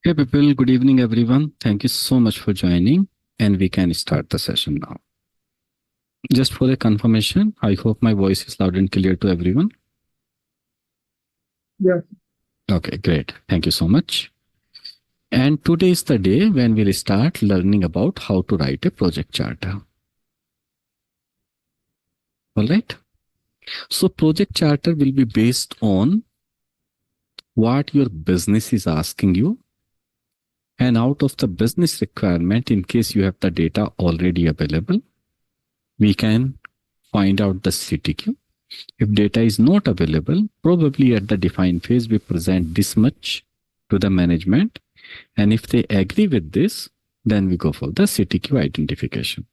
Hey people, good evening everyone. Thank you so much for joining and we can start the session now. Just for a confirmation, I hope my voice is loud and clear to everyone. Yeah. Okay, great. Thank you so much. And today is the day when we'll start learning about how to write a project charter. All right. So project charter will be based on what your business is asking you. And out of the business requirement, in case you have the data already available, we can find out the CTQ. If data is not available, probably at the define phase, we present this much to the management. And if they agree with this, then we go for the CTQ identification.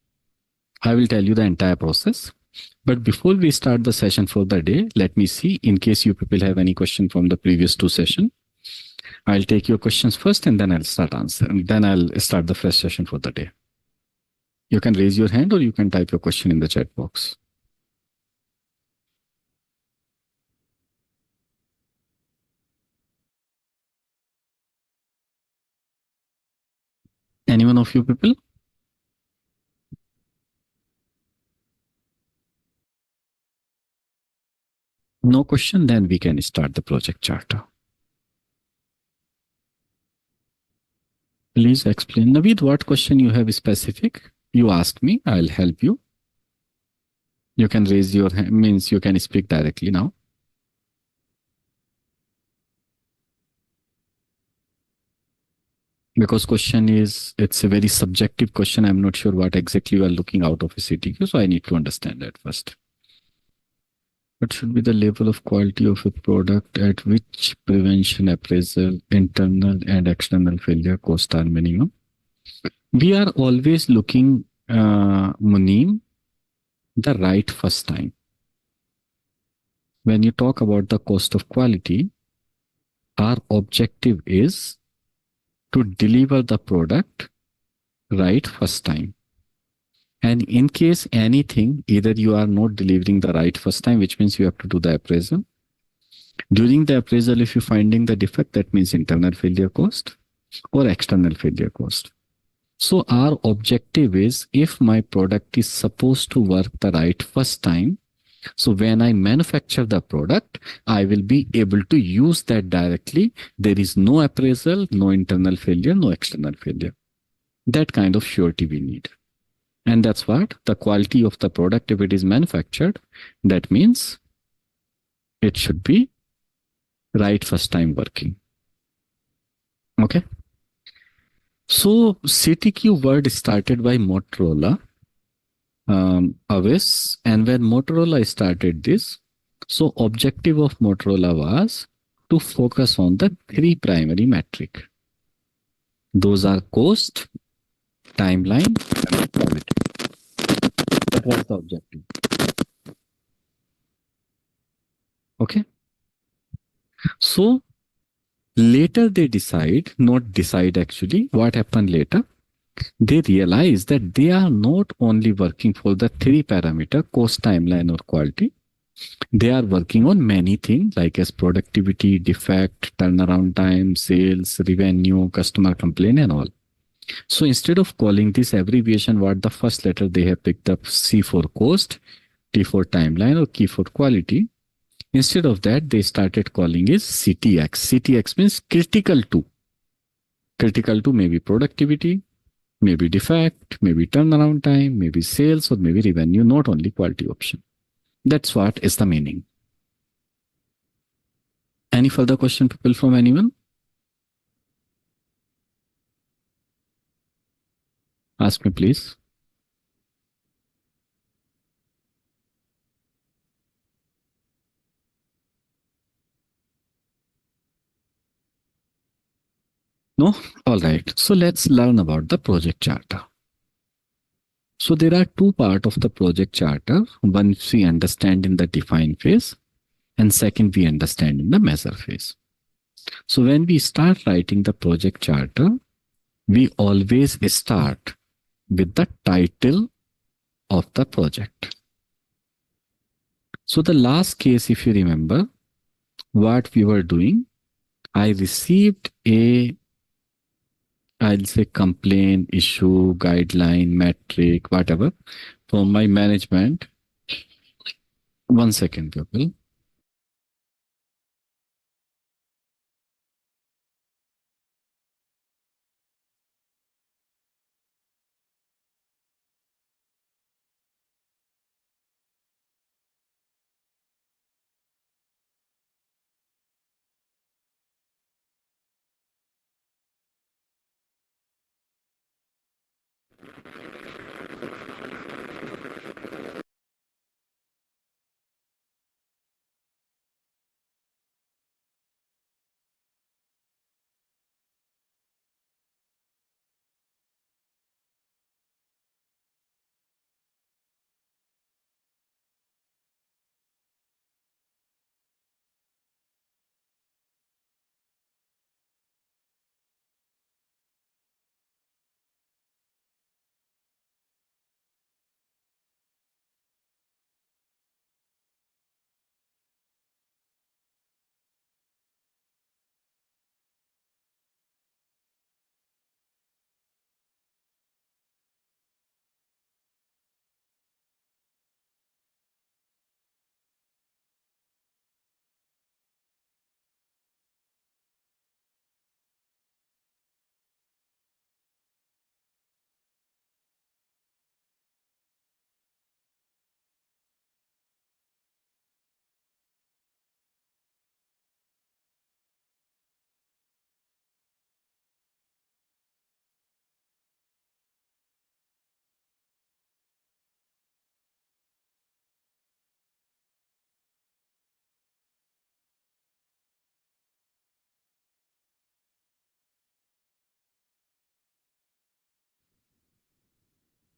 I will tell you the entire process. But before we start the session for the day, let me see in case you people have any question from the previous two sessions. I'll take your questions first and then I'll start answering. Then I'll start the first session for the day. You can raise your hand or you can type your question in the chat box. Anyone of you people? No question, then we can start the project charter. Please explain. Naveed, what question you have specific? You ask me, I'll help you. You can raise your hand, means you can speak directly now. Because question is, it's a very subjective question. I'm not sure what exactly you are looking out of a CTQ, so I need to understand that first. What should be the level of quality of a product at which prevention, appraisal, internal and external failure cost are minimum? We are always looking, Muneem, the right first time. When you talk about the cost of quality, our objective is to deliver the product right first time. And in case anything, either you are not delivering the right first time, which means you have to do the appraisal. During the appraisal, if you're finding the defect, that means internal failure cost or external failure cost. So our objective is, if my product is supposed to work the right first time, so when I manufacture the product, I will be able to use that directly. There is no appraisal, no internal failure, no external failure. That kind of surety we need. And that's what the quality of the product, if it is manufactured, that means it should be right first time working. Okay. So CTQ word started by Motorola. Avis, and when Motorola started this, so objective of Motorola was to focus on the three primary metric. Those are cost, timeline, and quality. That was the objective. Okay. So later they not decide actually, what happened later? They realize that they are not only working for the three parameter, cost, timeline, or quality. They are working on many things like as productivity, defect, turnaround time, sales, revenue, customer complaint, and all. So instead of calling this abbreviation, what the first letter they have picked up, C for cost, T for timeline, or Q for quality. Instead of that, they started calling is CTX. CTX means critical to. Critical to maybe productivity, maybe defect, maybe turnaround time, maybe sales, or maybe revenue, not only quality option. That's what is the meaning. Any further question, people, from anyone? Ask me, please. No? All right. So let's learn about the project charter. So there are two parts of the project charter. One we understand in the define phase, and second we understand in the measure phase. So when we start writing the project charter, we always start with the title of the project. So the last case, if you remember, what we were doing, I received a I'll say complaint, issue, guideline, metric, whatever from my management. 1 second, people.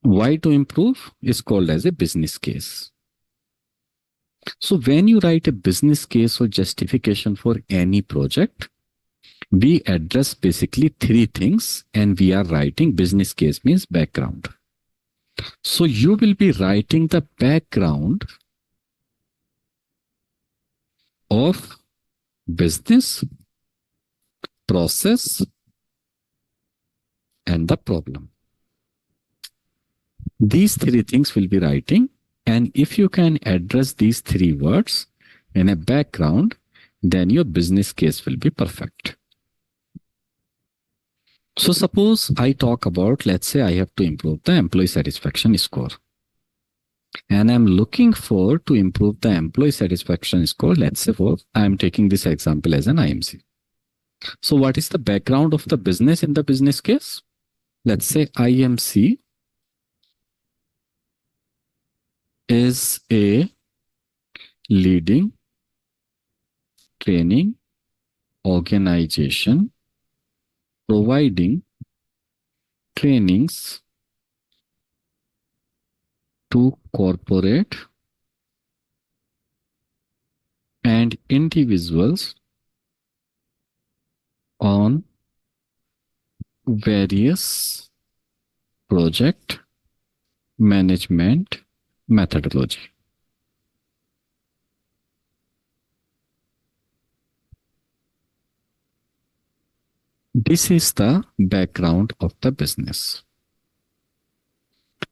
Why to improve is called as a business case. So when you write a business case or justification for any project, we address basically three things, and we are writing business case means background. So you will be writing the background of business, process, and the problem. These three things will be writing, and if you can address these three words in a background, then your business case will be perfect. So suppose I talk about, let's say I have to improve the employee satisfaction score. And I'm looking for to improve the employee satisfaction score. Let's say I'm taking this example as an IMC. So what is the background of the business in the business case? Let's say IMC is a leading training organization providing trainings to corporate and individuals on various project management methodology. This is the background of the business.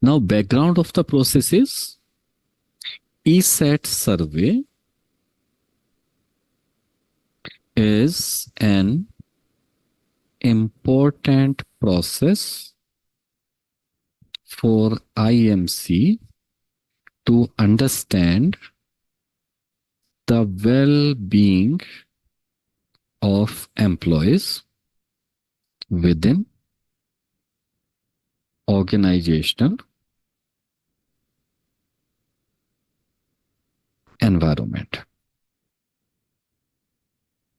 Now, background of the process is ESAT survey is an important process for IMC to understand the well-being of employees within organizational environment.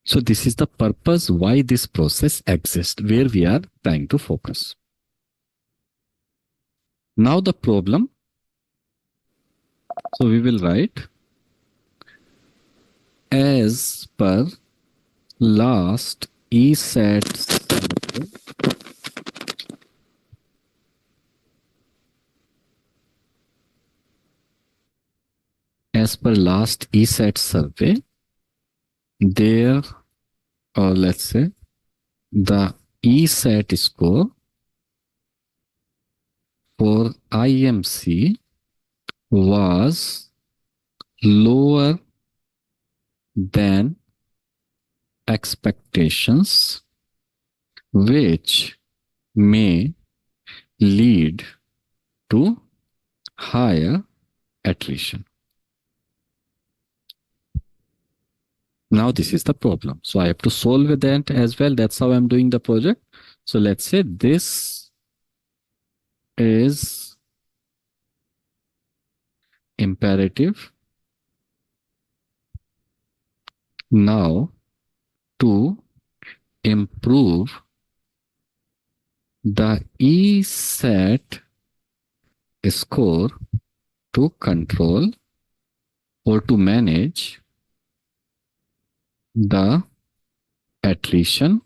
So this is the purpose why this process exists, where we are trying to focus. Now the problem. So we will write as per last ESAT survey, as per last ESAT survey, there, or let's say, the ESAT score for IMC was lower than expectations, which may lead to higher attrition. Now this is the problem. So I have to solve that as well. That's how I'm doing the project. So let's say this is imperative. Now to improve the ESAT score to control or to manage the attrition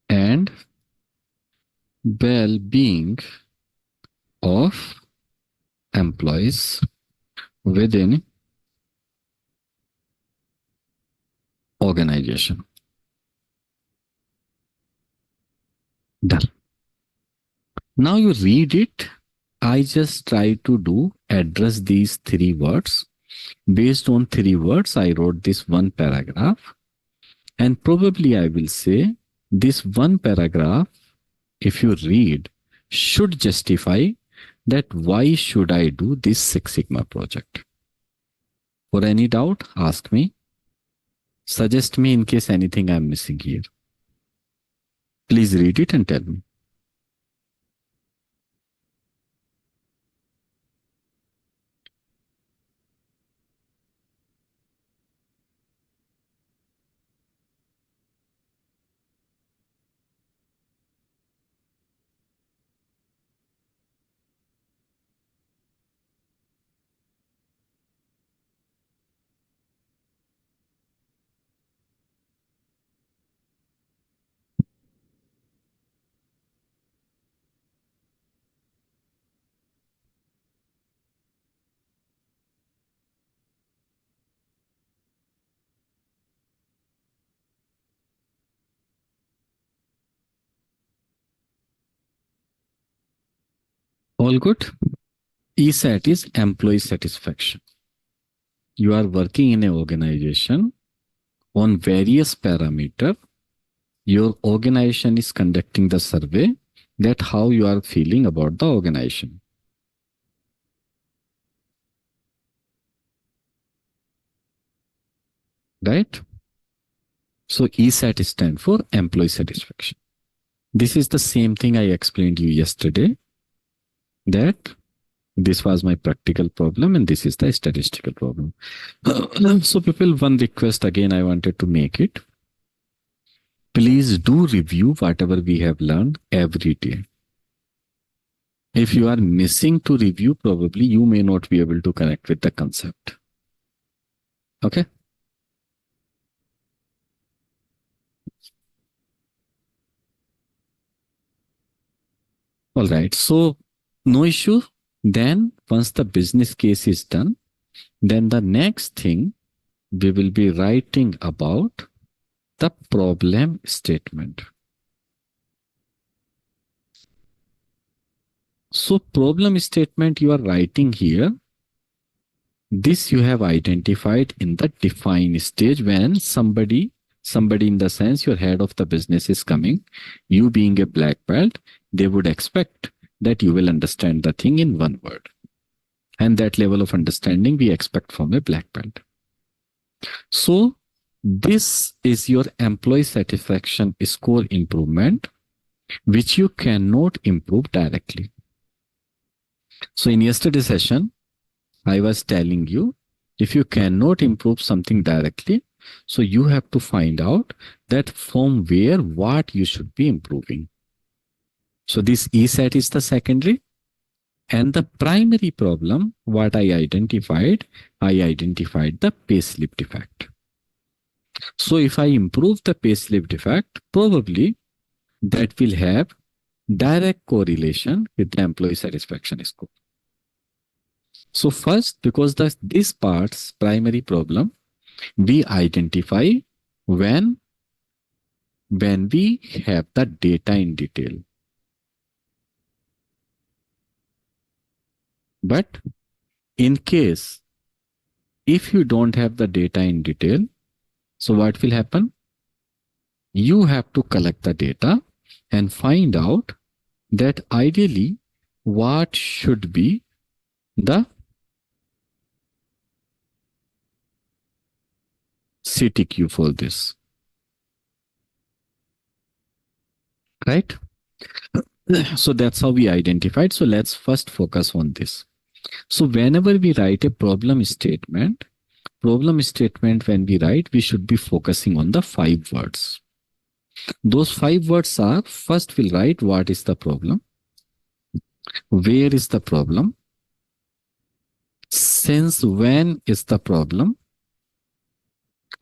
and well-being of employees within organization. Done. Now you read it. I just try to address these 3 words. Based on 3 words, I wrote this 1 paragraph. And probably I will say this 1 paragraph, if you read, should justify that why should I do this Six Sigma project. For any doubt, ask me. Suggest me in case anything I'm missing here. Please read it and tell me. All good? ESAT is employee satisfaction. You are working in an organization on various parameters. Your organization is conducting the survey that how you are feeling about the organization. Right? So ESAT stands for employee satisfaction. This is the same thing I explained to you yesterday, that this was my practical problem and this is the statistical problem. So people, one request again I wanted to make it. Please do review whatever we have learned every day. If you are missing to review, probably you may not be able to connect with the concept. Okay? All right. So no issue. Then once the business case is done, then the next thing we will be writing about the problem statement. So problem statement you are writing here, this you have identified in the define stage when somebody in the sense your head of the business is coming, you being a black belt, they would expect that you will understand the thing in 1 word. And that level of understanding we expect from a black belt. So this is your employee satisfaction score improvement, which you cannot improve directly. So in yesterday's session, I was telling you, if you cannot improve something directly, so you have to find out that from where, what you should be improving. So this ESAT is the secondary. And the primary problem, what I identified the payslip defect. So if I improve the payslip defect, probably that will have direct correlation with the employee satisfaction score. So first, because this part's primary problem, We identify when we have the data in detail. But in case if you don't have the data in detail, so what will happen? You have to collect the data and find out that ideally what should be the CTQ for this, right? So that's how we identified. So let's first focus on this. So whenever we write a problem statement, when we write, we should be focusing on the 5 words. Those 5 words are, first we'll write what is the problem, where is the problem, since when is the problem,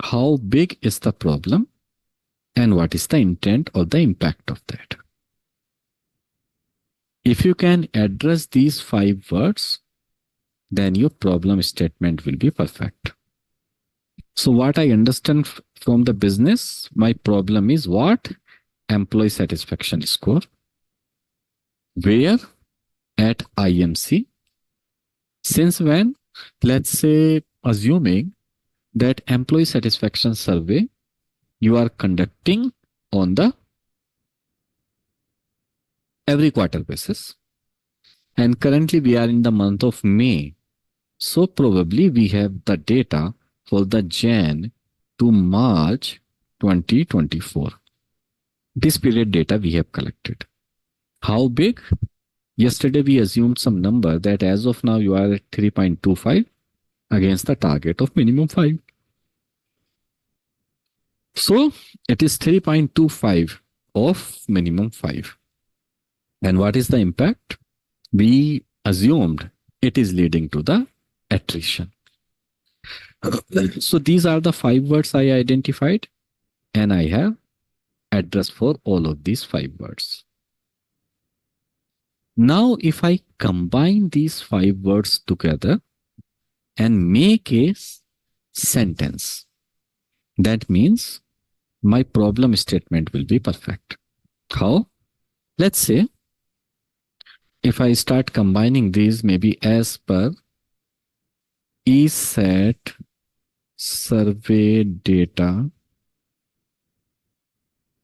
how big is the problem, and what is the intent or the impact of that. If you can address these 5 words, then your problem statement will be perfect. So what I understand from the business, my problem is what? Employee satisfaction score. Where? At IMC. Since when? Let's say, assuming that employee satisfaction survey you are conducting on the every quarter basis. And currently we are in the month of May. So probably we have the data for the Jan to March 2024. This period data we have collected. How big? Yesterday we assumed some number that as of now you are at 3.25 against the target of minimum 5. So it is 3.25 of minimum 5. And what is the impact? We assumed it is leading to the attrition. So these are the 5 words I identified, and I have address for all of these 5 words. Now, if I combine these 5 words together and make a sentence, that means my problem statement will be perfect. How? Let's say, if I start combining these, maybe as per ESET survey data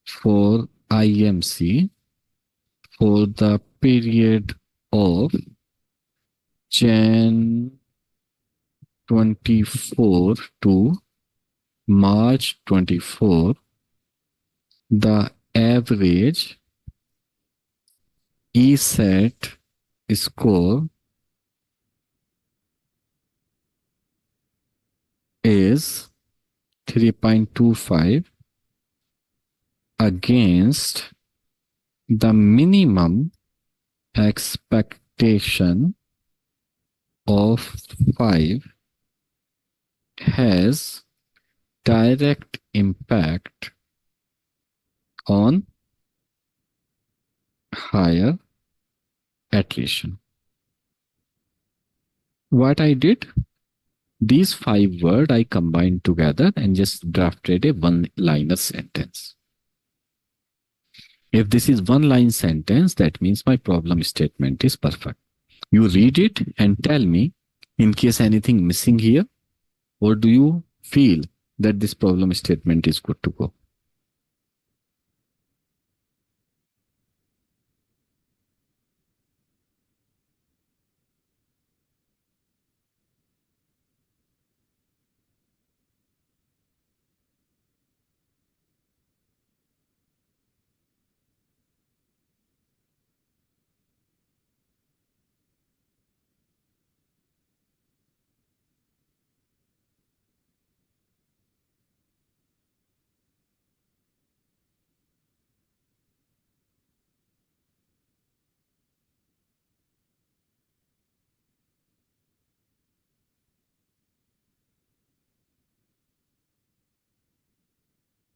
for IMC for the period of Jan 24 to March 24, the average ESET score is 3.25 against the minimum expectation of 5 has direct impact on higher attrition. What I did, these 5 words I combined together and just drafted a one-liner sentence. If this is one-line sentence, that means my problem statement is perfect. You read it and tell me in case anything missing here, or do you feel that this problem statement is good to go?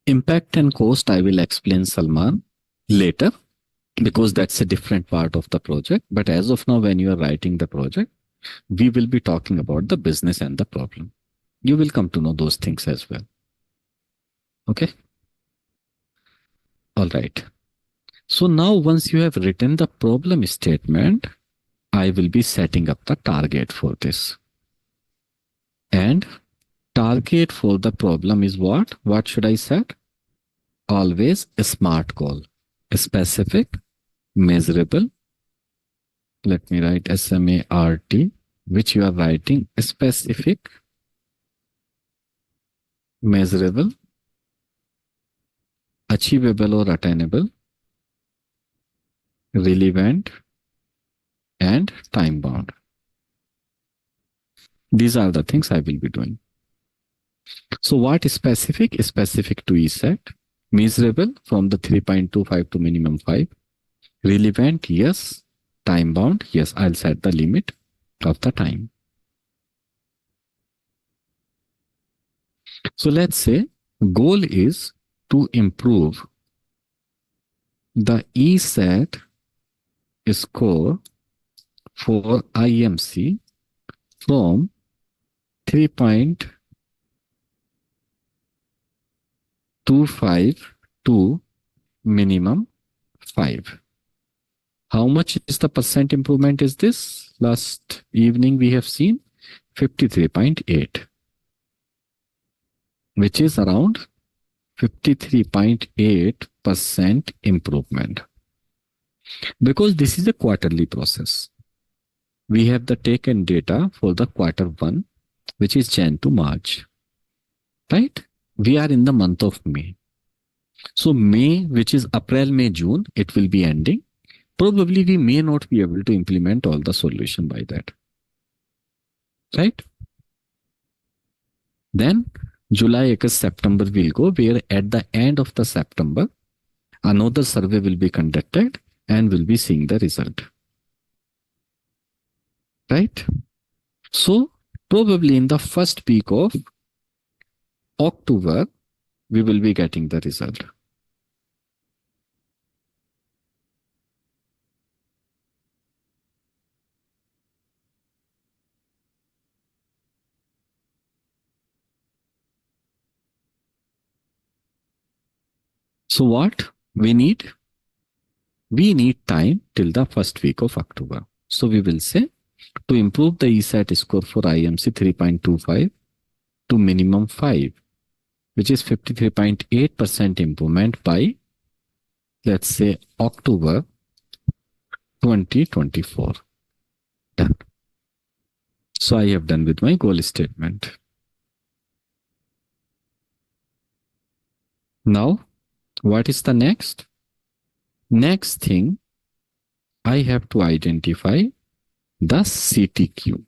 Impact and cost, I will explain, Salman, later, because that's a different part of the project. But as of now, when you are writing the project, we will be talking about the business and the problem. You will come to know those things as well. Okay. All right. So now once you have written the problem statement, I will be setting up the target for this. And target for the problem is what? What should I set? Always a SMART goal. Specific, measurable. Let me write SMART, which you are writing specific, measurable, achievable or attainable, relevant, and time bound. These are the things I will be doing. So what is specific? Specific to ESET. Measurable from the 3.25 to minimum 5. Relevant, yes. Time bound, yes, I'll set the limit of the time. So let's say goal is to improve the ESET score for IMC from 3.25 to minimum 5. How much is the percent improvement is this? Last evening we have seen 53.8, which is around 53.8% improvement. Because this is a quarterly process. We have the taken data for the quarter 1, which is Jan to March. Right? We are in the month of May. So May, which is April, May, June, it will be ending. Probably we may not be able to implement all the solution by that. Right? Then July, August, September will go, where at the end of the September, another survey will be conducted and we'll be seeing the result. Right? So probably in the first week of October, we will be getting the result. So what we need? We need time till the first week of October. So we will say to improve the ESAT score for IMC 3.25 to minimum 5, which is 53.8% improvement by, let's say, October 2024. Done. So I have done with my goal statement. Now, what is the next? Next thing, I have to identify the CTQ.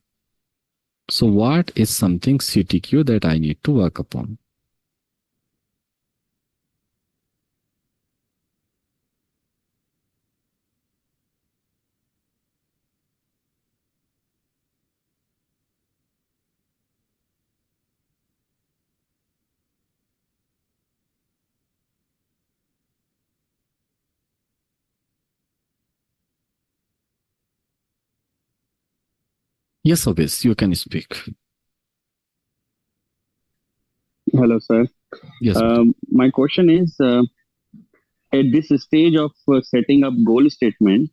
So what is something CTQ that I need to work upon? Yes, Obis, you can speak. Hello, sir. Yes. My question is, at this stage of setting up goal statement,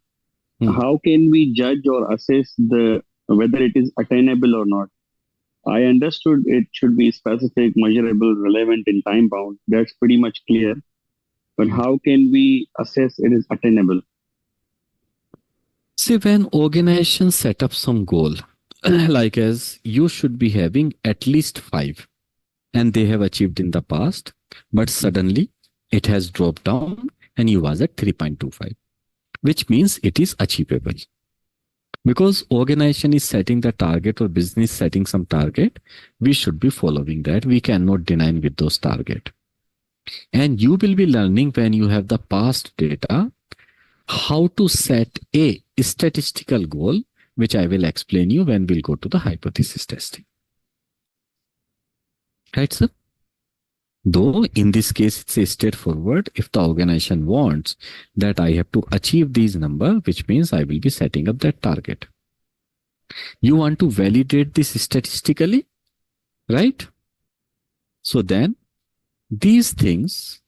how can we judge or assess whether it is attainable or not? I understood it should be specific, measurable, relevant, and time bound. That's pretty much clear. But how can we assess it is attainable? See, when organizations set up some goal, like as you should be having at least 5, and they have achieved in the past, but suddenly it has dropped down and you was at 3.25, which means it is achievable. Because organization is setting the target or business setting some target, we should be following that. We cannot deny with those target. And you will be learning when you have the past data, how to set a statistical goal, which I will explain you when we'll go to the hypothesis testing. Right, sir? Though in this case, it's straightforward. If the organization wants that I have to achieve these numbers, which means I will be setting up that target. You want to validate this statistically? right? So then these things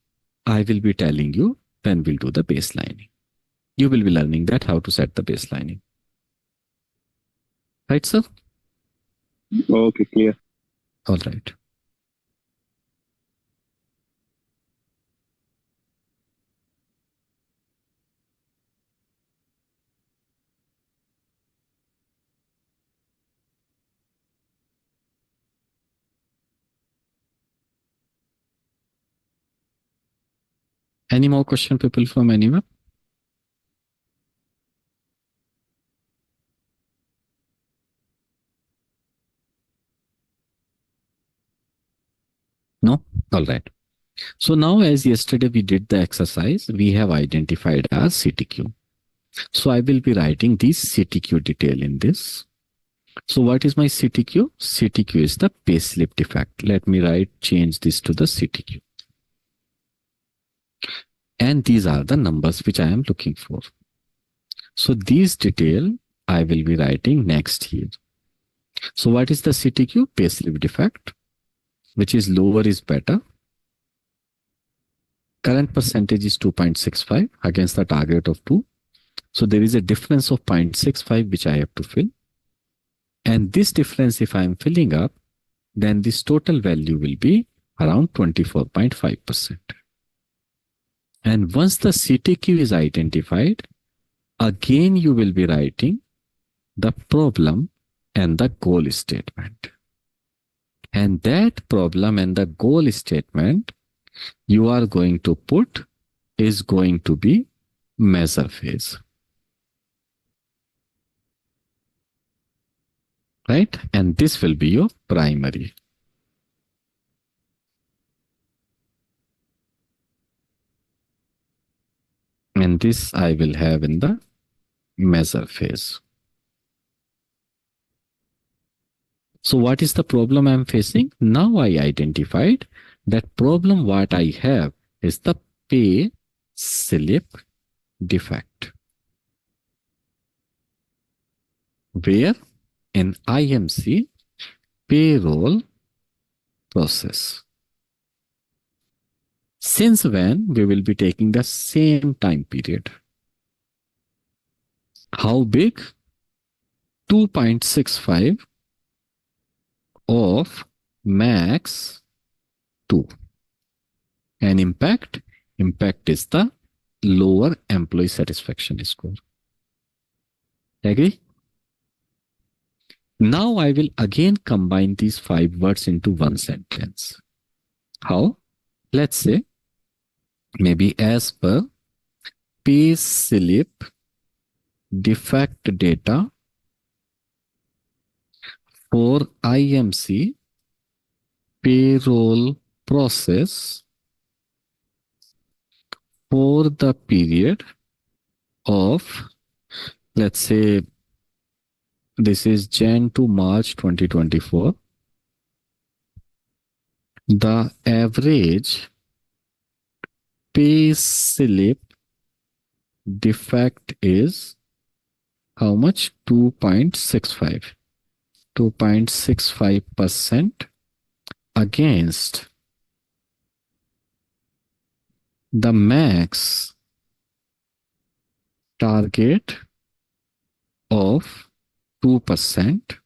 I will be telling you when we'll do the baselining. You will be learning that how to set the baselining. Right, sir? Okay, clear. All right. Any more question, people, from anyone? No? All right. So now, as yesterday we did the exercise, we have identified our CTQ. So I will be writing this CTQ detail in this. So what is my CTQ? CTQ is the payslip defect. Let me change this to the CTQ. And these are the numbers which I am looking for. So these detail I will be writing next here. So what is the CTQ? Payslip defect, which is lower is better. Current percentage is 2.65 against the target of 2. So there is a difference of 0.65 which I have to fill. And this difference, if I am filling up, then this total value will be around 24.5%. And once the CTQ is identified, again you will be writing the problem and the goal statement. And that problem and the goal statement you are going to put is going to be measure phase. Right? And this will be your primary. And this I will have in the measure phase. So what is the problem I'm facing? Now I identified that problem what I have is the pay slip defect. Where in IMC payroll process. Since when we will be taking the same time period. How big? 2.65 of max 2. And impact is the lower employee satisfaction score. Agree? Now I will again combine these 5 words into one sentence. How? Let's say maybe as per pay slip defect data for IMC payroll process for the period of, let's say, this is Jan to March 2024. The average pay slip defect is how much? 2.65. 2.65% against the max target of 2%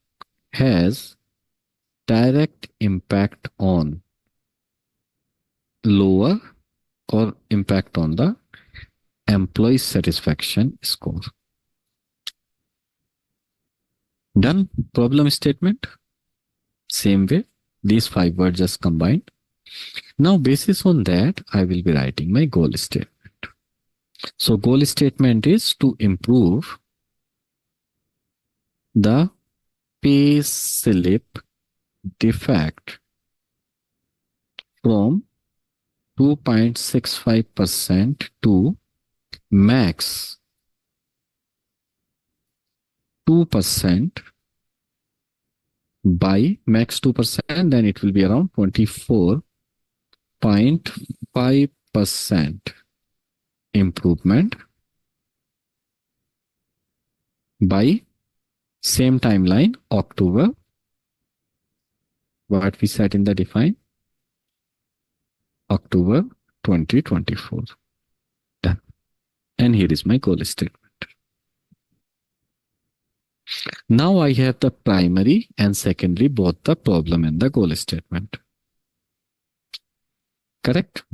has direct impact on lower or impact on the employee satisfaction score. Done. Problem statement. Same way, these 5 words just combined. Now, basis on that, I will be writing my goal statement. So, goal statement is to improve the pay slip defect from 2.65% to max 2% by max 2%, then it will be around 24.5% improvement by same timeline, October What we set in the define? October 2024. Done. And here is my goal statement. Now I have the primary and secondary, both the problem and the goal statement. Correct?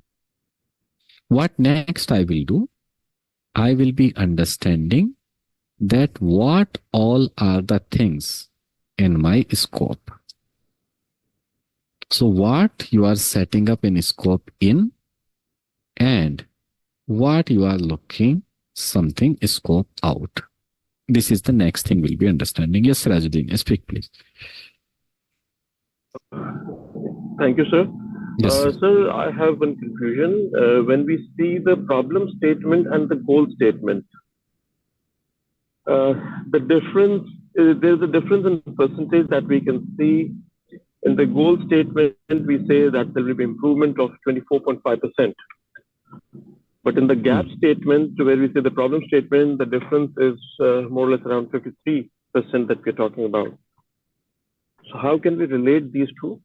What next I will do? I will be understanding that what all are the things in my scope. So what you are setting up in scope in, and what you are looking something scope out. This is the next thing we'll be understanding. Yes, Rajuddin, speak please. Thank you, sir. Yes, sir. Sir, I have one confusion. When we see the problem statement and the goal statement, the difference, there's a difference in percentage that we can see. In the goal statement, we say that there will be improvement of 24.5%. But in the gap statement, where we say the problem statement, the difference is more or less around 53% that we're talking about. So how can we relate these two?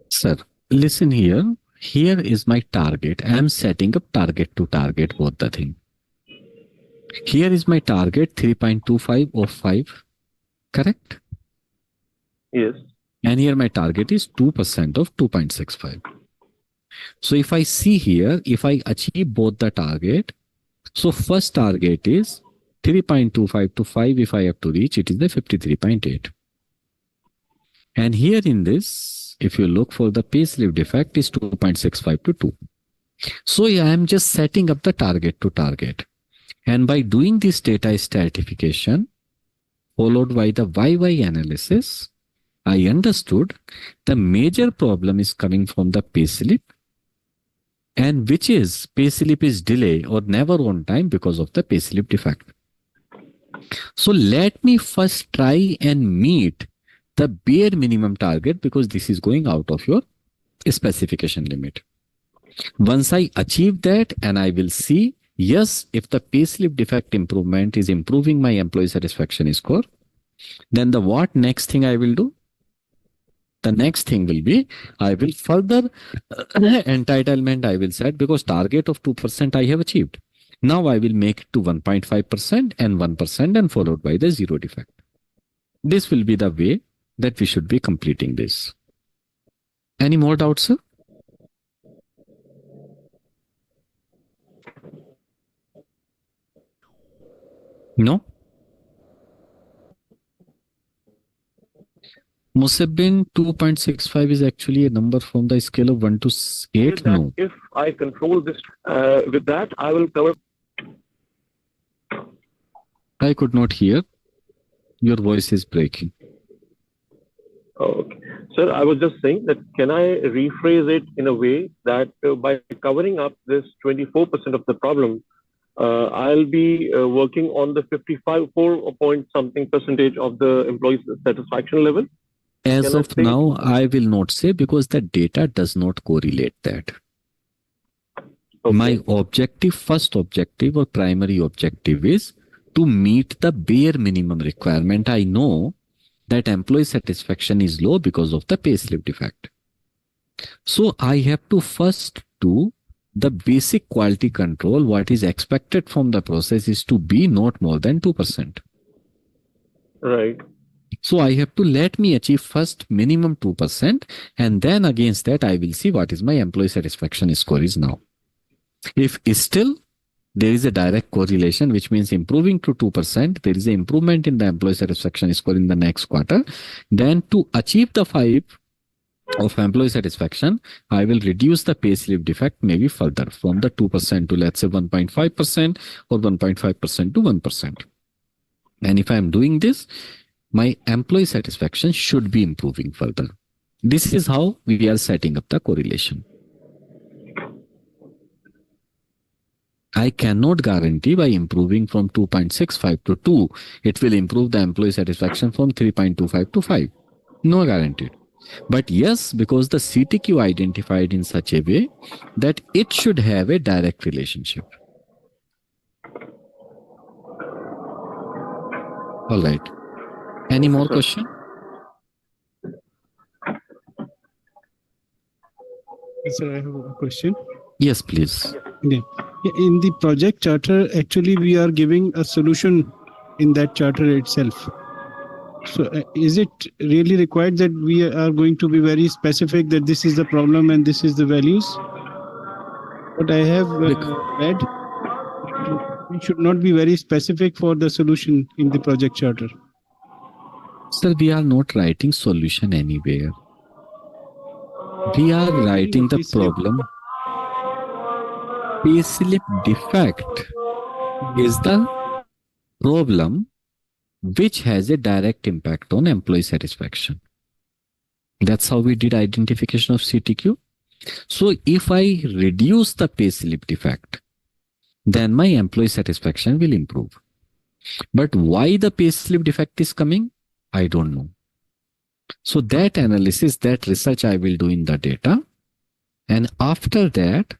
Sir, listen here. Here is my target. I am setting up target to target both the thing. Here is my target 3.25 of 5. Correct? Yes. And here my target is 2% of 2.65. So if I see here, if I achieve both the target, so first target is 3.25 to 5. If I have to reach, it is the 53.8. And here in this, if you look for the payslip defect is 2.65 to 2. So I am just setting up the target to target. And by doing this data stratification, followed by the YY analysis, I understood the major problem is coming from the payslip, and which is payslip is delay or never on time because of the payslip defect. So let me first try and meet the bare minimum target because this is going out of your specification limit. Once I achieve that, and I will see, yes, if the payslip defect improvement is improving my employee satisfaction score, then the what next thing I will do? The next thing will be, I will further entitlement I will set because target of 2% I have achieved. Now I will make it to 1.5% and 1% and followed by the zero defect. This will be the way that we should be completing this. Any more doubts, sir? No? Must have been 2.65 is actually a number from the scale of 1 to 8. No. If I control this, with that, I will cover. I could not hear. Your voice is breaking. Okay. Sir, I was just saying that can I rephrase it in a way that by covering up this 24% of the problem, I'll be working on the 4 point something percentage of the employee satisfaction level? As of now, I will not say because the data does not correlate that. Okay. My objective, first objective or primary objective is to meet the bare minimum requirement. I know that employee satisfaction is low because of the payslip defect. So I have to first do the basic quality control. What is expected from the process is to be not more than 2%. Right. So I have to let me achieve first minimum 2%, and then against that I will see what is my employee satisfaction score is now. If still there is a direct correlation, which means improving to 2%, there is an improvement in the employee satisfaction score in the next quarter, then to achieve the 5 of employee satisfaction, I will reduce the payslip defect maybe further from the 2% to let's say 1.5% or 1.5% to 1%. And if I am doing this, my employee satisfaction should be improving further. This is how we are setting up the correlation. I cannot guarantee by improving from 2.65 to 2, it will improve the employee satisfaction from 3.25 to 5. No guaranteed. But yes, because the CTQ identified in such a way that it should have a direct relationship. All right. Any more question? Sir, I have a question. Yes, please. Yeah. In the project charter, actually, we are giving a solution in that charter itself. So, is it really required that we are going to be very specific that this is the problem and this is the values? What I have read, we should not be very specific for the solution in the project charter. Sir, we are not writing solution anywhere. We are writing the problem. Payslip defect is the problem which has a direct impact on employee satisfaction. That's how we did identification of CTQ. So if I reduce the payslip defect, then my employee satisfaction will improve. But why the payslip defect is coming, I don't know. So that analysis, that research I will do in the data. And after that,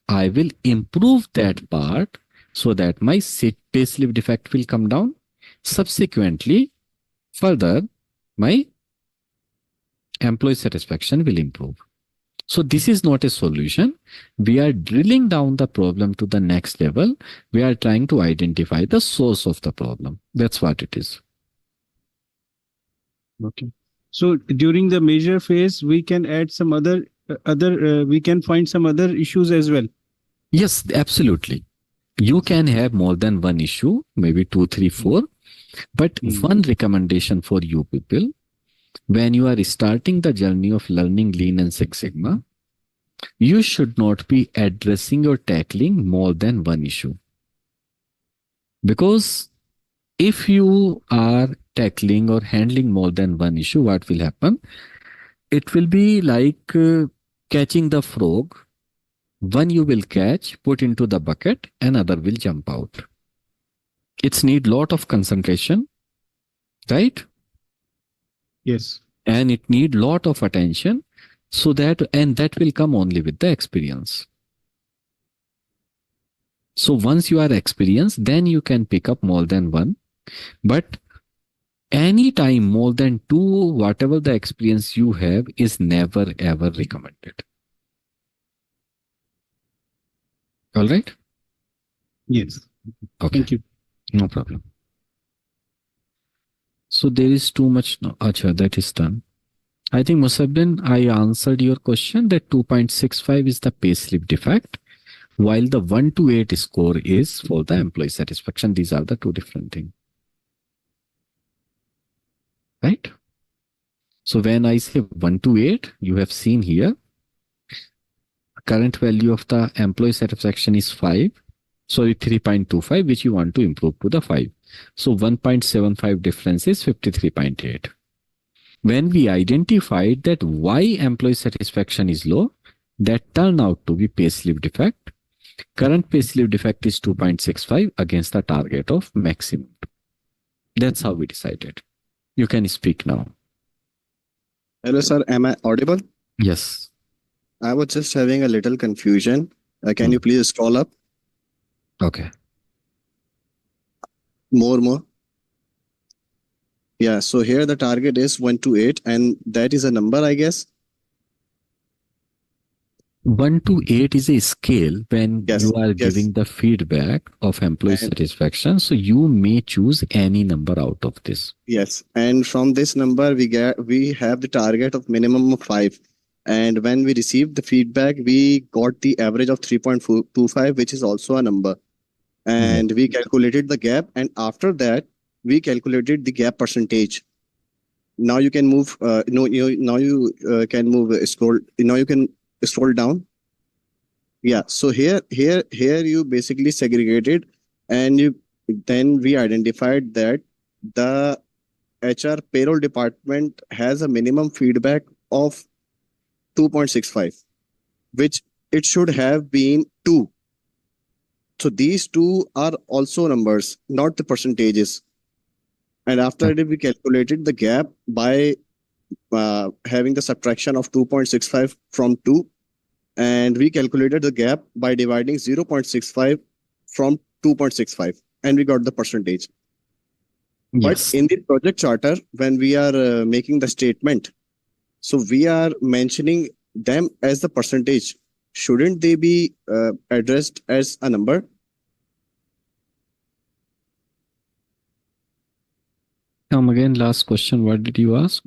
I will improve that part so that my payslip defect will come down. Subsequently, further, my employee satisfaction will improve. So this is not a solution. We are drilling down the problem to the next level. We are trying to identify the source of the problem. That's what it is. Okay. So during the measure phase, we can add some we can find some other issues as well. Yes, absolutely. You can have more than one issue, maybe 2, 3, 4. But one recommendation for you people, when you are starting the journey of learning Lean and Six Sigma, you should not be addressing or tackling more than one issue. Because if you are tackling or handling more than one issue, what will happen? It will be like catching the frog. One you will catch, put into the bucket, another will jump out. It's need lot of concentration, right? Yes. And it need lot of attention, so that, and that will come only with the experience. So once you are experienced, then you can pick up more than one. But anytime more than 2, whatever the experience you have, is never ever recommended. All right? Yes. Okay. Thank you. No problem. So there is too much. No, Acha, that is done. I think Musabbin, I answered your question that 2.65 is the payslip defect, while the 1 to 8 score is for the employee satisfaction. These are the two different things. Right? So when I say 1 to 8, you have seen here, current value of the employee satisfaction is 5. Sorry, 3.25, which you want to improve to the 5. So 1.75 difference is 53.8. When we identified that why employee satisfaction is low, that turned out to be payslip defect. Current payslip defect is 2.65 against the target of maximum. That's how we decided. You can speak now. Hello, sir. Am I audible? Yes. I was just having a little confusion. Can you please scroll up? Okay. More. Yeah, so here the target is 1 to 8, and that is a number, I guess. 1 to 8 is a scale when you are giving the feedback of employee satisfaction. So you may choose any number out of this. Yes, and from this number we have the target of minimum of 5. And when we received the feedback, we got the average of 3.25, which is also a number. And we calculated the gap, and after that we calculated the gap percentage. Now you can move. Now you can move. Scroll. Now you can scroll down. Yeah. So here you basically segregated, and then we identified that the HR payroll department has a minimum feedback of 2.65, which it should have been 2. So these two are also numbers, not the percentages. And after that, we calculated the gap by having the subtraction of 2.65 from 2. And we calculated the gap by dividing 0.65 from 2.65. And we got the percentage. Yes. But in the project charter, when we are making the statement, so we are mentioning them as the percentage, shouldn't they be addressed as a number? Come again, last question. What did you ask?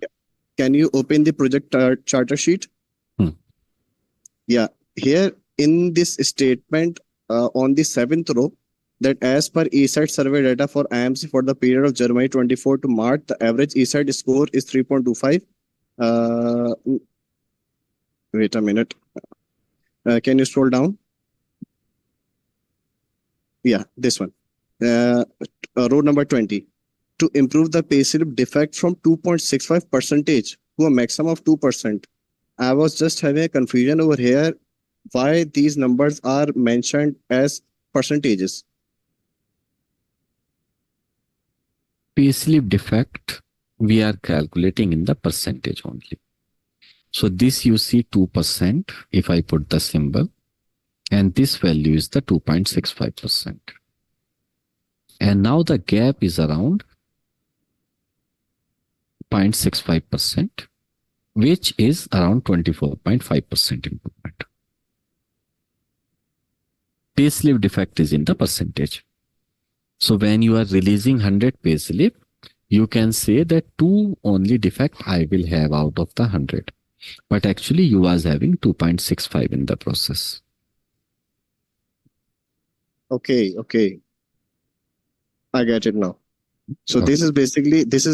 Can you open the project charter sheet? Yeah, here in this statement on the 7th row, that as per ESAT survey data for IMC for the period of January 24 to March, the average ESAT score is 3.25. Wait a minute. Can you scroll down? Yeah, this one. Row number 20. To improve the payslip defect from 2.65% to a maximum of 2%. I was just having a confusion over here why these numbers are mentioned as percentages. Payslip defect, we are calculating in the percentage only. So this you see 2% if I put the symbol, and this value is the 2.65%. And now the gap is around 0.65%, which is around 24.5% improvement. Payslip defect is in the percentage. So when you are releasing 100 payslip, you can say that 2 only defect I will have out of the 100. But actually you was having 2.65 in the process. Okay. I get it now. So Okay. this is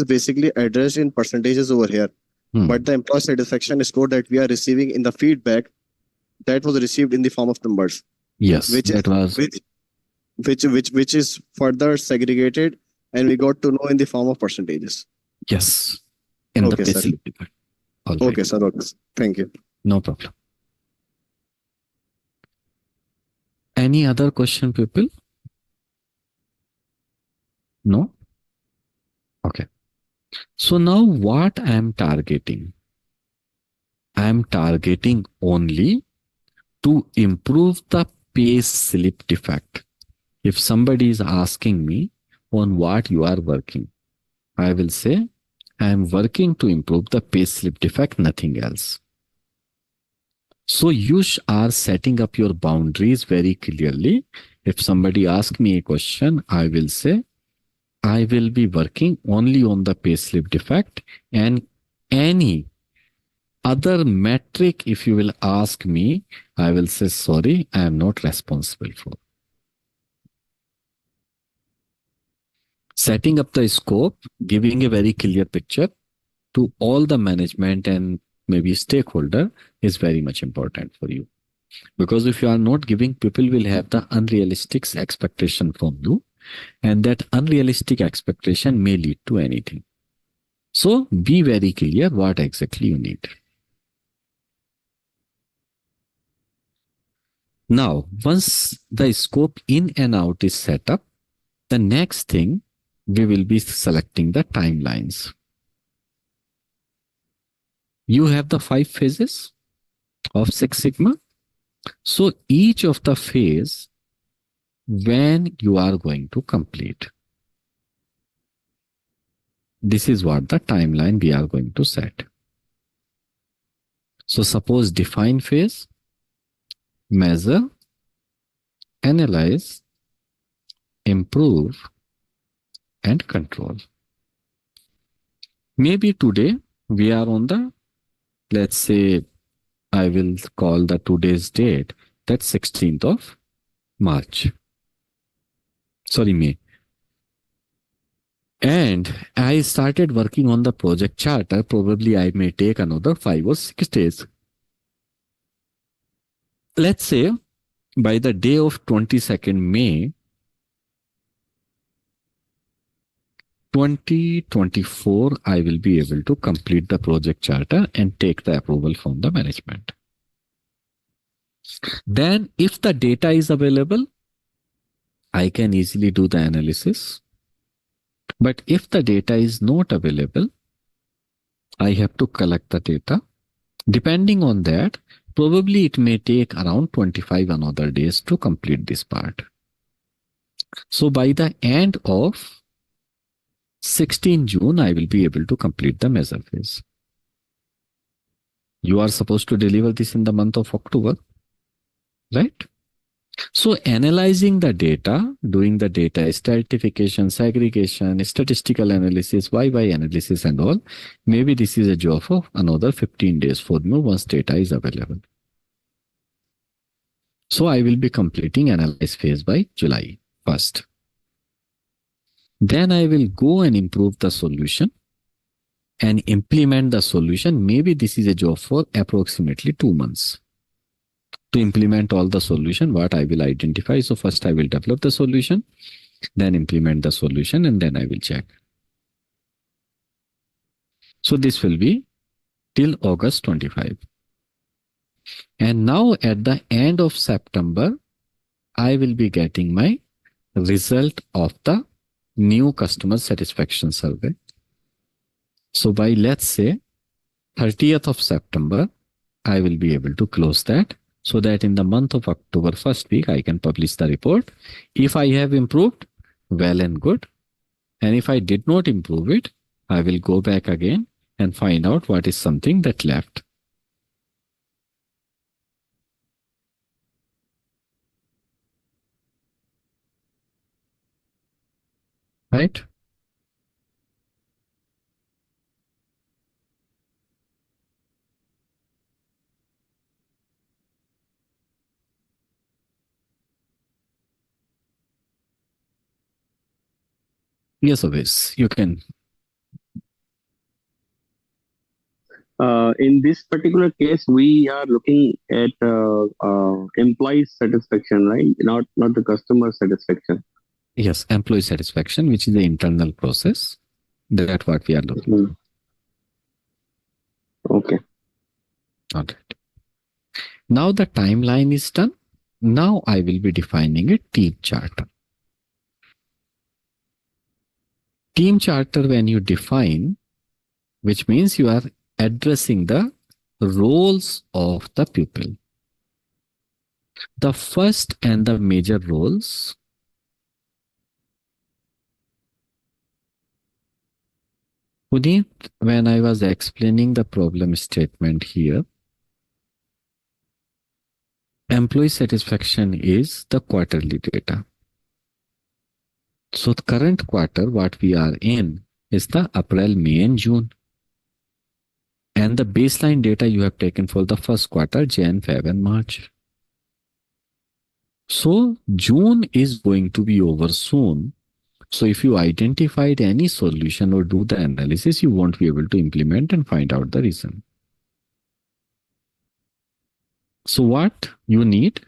basically addressed in percentages over here. But the employee satisfaction score that we are receiving in the feedback, that was received in the form of numbers. Yes, which is further segregated, and we got to know in the form of percentages. Yes, in the Okay, sir. payslip defect. All right. Okay, sir. Okay. Thank you. No problem. Any other question, people? No? Okay. So now what I am targeting? I am targeting only to improve the payslip defect. If somebody is asking me on what you are working, I will say I am working to improve the payslip defect, nothing else. So you are setting up your boundaries very clearly. If somebody asks me a question, I will say I will be working only on the payslip defect, and any other metric, if you will ask me, I will say, sorry, I am not responsible for. Setting up the scope, giving a very clear picture to all the management and maybe stakeholder is very much important for you. Because if you are not giving, people will have the unrealistic expectation from you, and that unrealistic expectation may lead to anything. So be very clear what exactly you need. Now, once the scope in and out is set up, the next thing we will be selecting the timelines. You have the 5 phases of Six Sigma. So each of the phase, when you are going to complete. This is what the timeline we are going to set. So suppose define phase, measure, analyze, improve, and control. Maybe today we are on the, let's say, I will call the today's date, that's 16th of March. Sorry, May. And I started working on the project charter. Probably I may take another 5 or 6 days. Let's say by the day of 22nd May, 2024, I will be able to complete the project charter and take the approval from the management. Then if the data is available, I can easily do the analysis. But if the data is not available, I have to collect the data. Depending on that, probably it may take around 25 another days to complete this part. So by the end of 16 June, I will be able to complete the measure phase. You are supposed to deliver this in the month of October, right? So analyzing the data, doing the data stratification, segregation, statistical analysis, YY analysis and all, maybe this is a job of another 15 days for me once data is available. So I will be completing analyze phase by July 1st. Then I will go and improve the solution and implement the solution. Maybe this is a job for approximately 2 months. To implement all the solution, what I will identify. So first I will develop the solution, then implement the solution, and then I will check. So this will be till August 25. And now at the end of September, I will be getting my result of the new customer satisfaction survey. So by, let's say, 30th of September, I will be able to close that, so that in the month of October, first week, I can publish the report. If I have improved, well and good. And if I did not improve it, I will go back again and find out what is something that left. Right? Yes, Avis, you can. In this particular case, we are looking at employee satisfaction, right? Not the customer satisfaction. Yes, employee satisfaction, which is the internal process. That's what we are looking for. Okay. All right. Now the timeline is done. Now I will be defining a team charter. Team charter, when you define, which means you are addressing the roles of the people. The first and the major roles Puneet, when I was explaining the problem statement here, employee satisfaction is the quarterly data. So the current quarter, what we are in, is the April, May and June. And the baseline data you have taken for the first quarter, Jan, Feb and March. So June is going to be over soon. So if you identified any solution or do the analysis, you won't be able to implement and find out the reason. So what you need?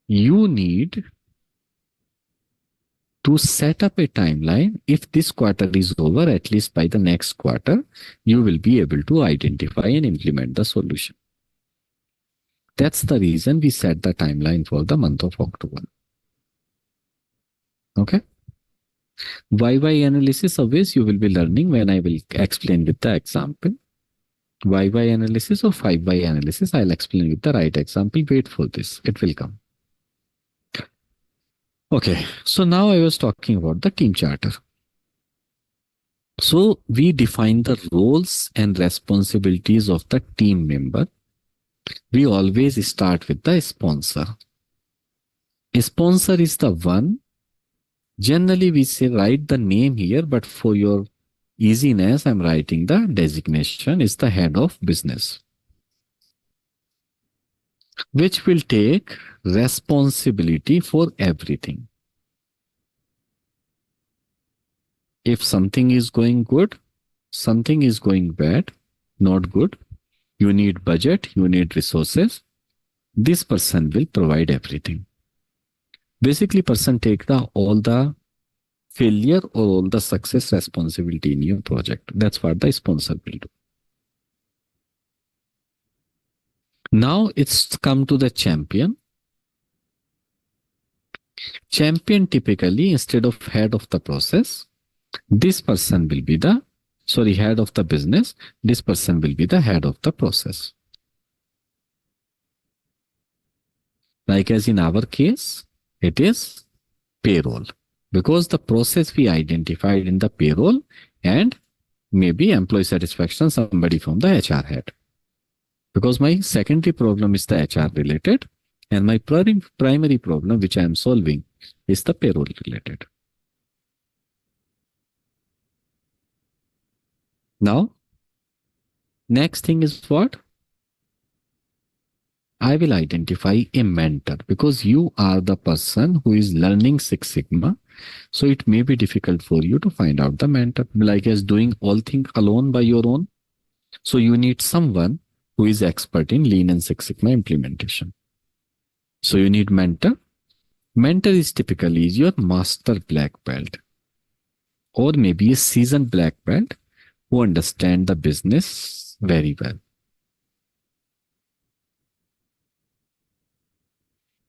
You need to set up a timeline. If this quarter is over, at least by the next quarter, you will be able to identify and implement the solution. That's the reason we set the timeline for the month of October. Okay. YY analysis, always you will be learning when I will explain with the example. YY analysis or 5Y analysis, I'll explain with the right example. Wait for this, it will come. Okay, so now I was talking about the team charter. So we define the roles and responsibilities of the team member. We always start with the sponsor. A sponsor is the one. Generally, we say write the name here, but for your easiness, I'm writing the designation is the head of business, which will take responsibility for everything. If something is going good, something is going bad, not good, you need budget, you need resources, this person will provide everything. Basically, person take all the failure or all the success responsibility in your project. That's what the sponsor will do. Now it's come to the champion. Champion typically, instead of head of the process, this person will be the, head of the business. This person will be the head of the process. Like as in our case, it is payroll, because the process we identified in the payroll and maybe employee satisfaction, somebody from the HR head. Because my secondary problem is the HR related, and my primary problem, which I am solving, is the payroll related. Now, next thing is what? I will identify a mentor, because you are the person who is learning Six Sigma. So it may be difficult for you to find out the mentor, like as doing all things alone by your own. So you need someone who is expert in Lean and Six Sigma implementation. So you need mentor. Mentor is typically your master black belt, or maybe a seasoned black belt who understand the business very well.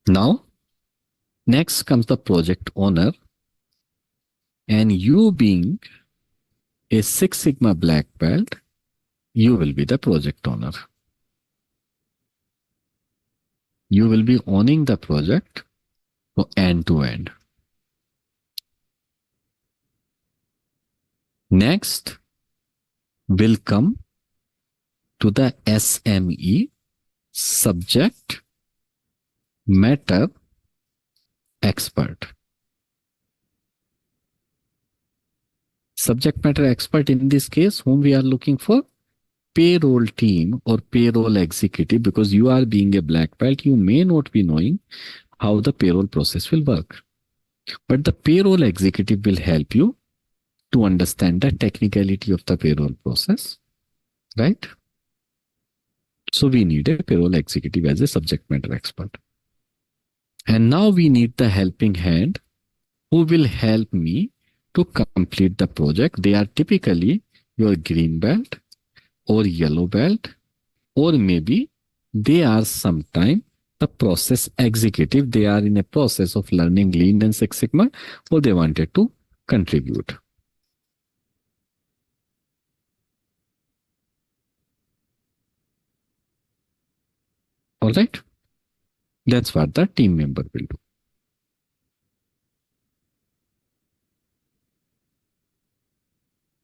Now, next comes the project owner, and you being a Six Sigma black belt, you will be the project owner. You will be owning the project end to end. Next will come to the SME, subject matter expert. Subject matter expert in this case, whom we are looking for? Payroll team or payroll executive, because you are being a black belt, you may not be knowing how the payroll process will work. But the payroll executive will help you to understand the technicality of the payroll process, right? So we need a payroll executive as a subject matter expert. And now we need the helping hand who will help me to complete the project. They are typically your green belt or yellow belt, or maybe they are sometime the process executive. They are in a process of learning Lean and Six Sigma, or they wanted to contribute. All right. That's what the team member will do.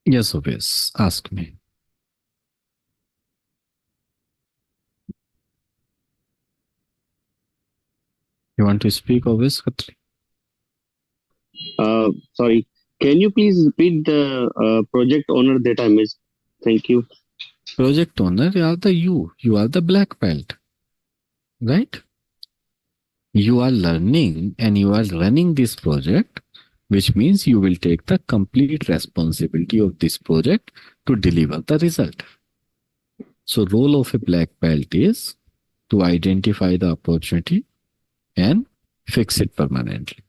Yes, Obis, ask me. You want to speak, Obis, Khatri? Sorry, can you please repeat the project owner that I missed? Thank you. Project owner, you are the black belt, right? You are learning and you are running this project, which means you will take the complete responsibility of this project to deliver the result. So role of a black belt is to identify the opportunity and fix it permanently.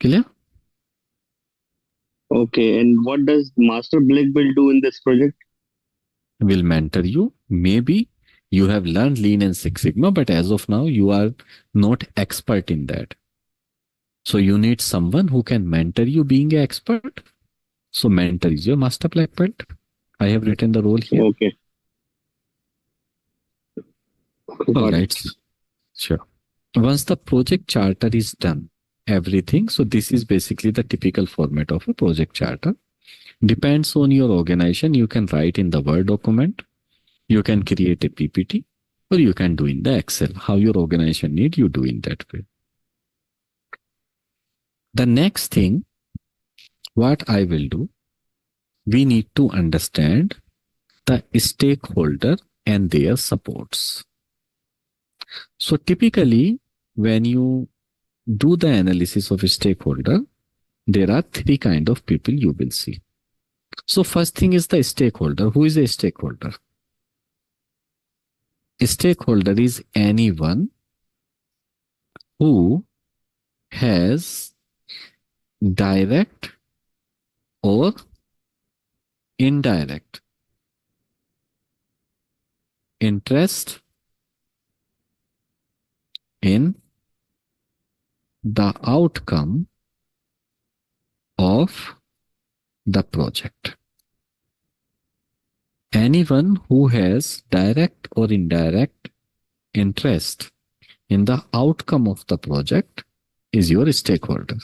Clear? Okay, and what does Master Black Belt do in this project? Will mentor you. Maybe you have learned Lean and Six Sigma, but as of now, you are not expert in that. So you need someone who can mentor you being an expert. So mentor is your master black belt. I have written the role here. Okay. All right. Sure. Once the project charter is done, everything. So this is basically the typical format of a project charter. Depends on your organization. You can write in the Word document. You can create a PPT, or you can do in the Excel. How your organization need, you do in that way. The next thing, what I will do, we need to understand the stakeholder and their supports. So typically, when you do the analysis of a stakeholder, there are three kinds of people you will see. So first thing is the stakeholder. Who is a stakeholder? A stakeholder is anyone who has direct or indirect interest in the outcome of the project. Anyone who has direct or indirect interest in the outcome of the project is your stakeholder.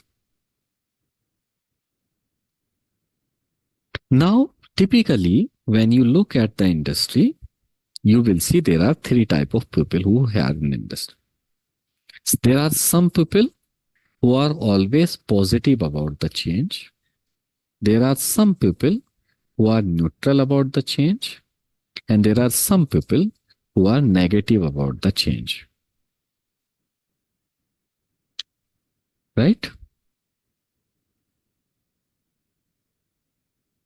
Now, typically, when you look at the industry, you will see there are three types of people who are in industry. There are some people who are always positive about the change. There are some people who are neutral about the change. And there are some people who are negative about the change. Right?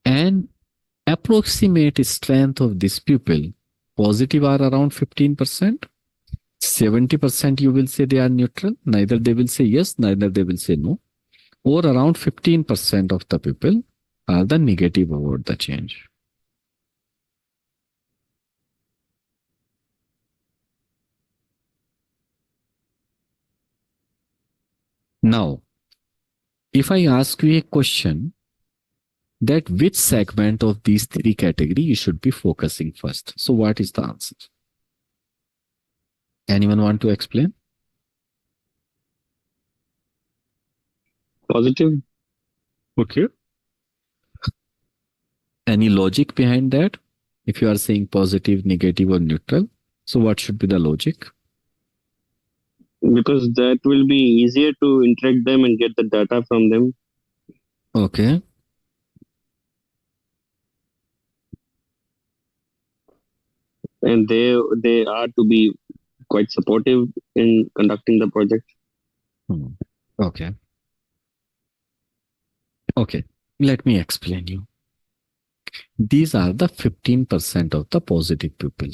And approximate strength of these people, positive are around 15%. 70% you will say they are neutral. Neither they will say yes, neither they will say no. Or around 15% of the people are the negative about the change. Now, if I ask you a question that which segment of these three categories you should be focusing first, so what is the answer? Anyone want to explain? Positive. Okay. Any logic behind that? If you are saying positive, negative, or neutral, so what should be the logic? Because that will be easier to interact them and get the data from them. Okay. And they are to be quite supportive in conducting the project. Okay. Okay. Let me explain you. These are the 15% of the positive people.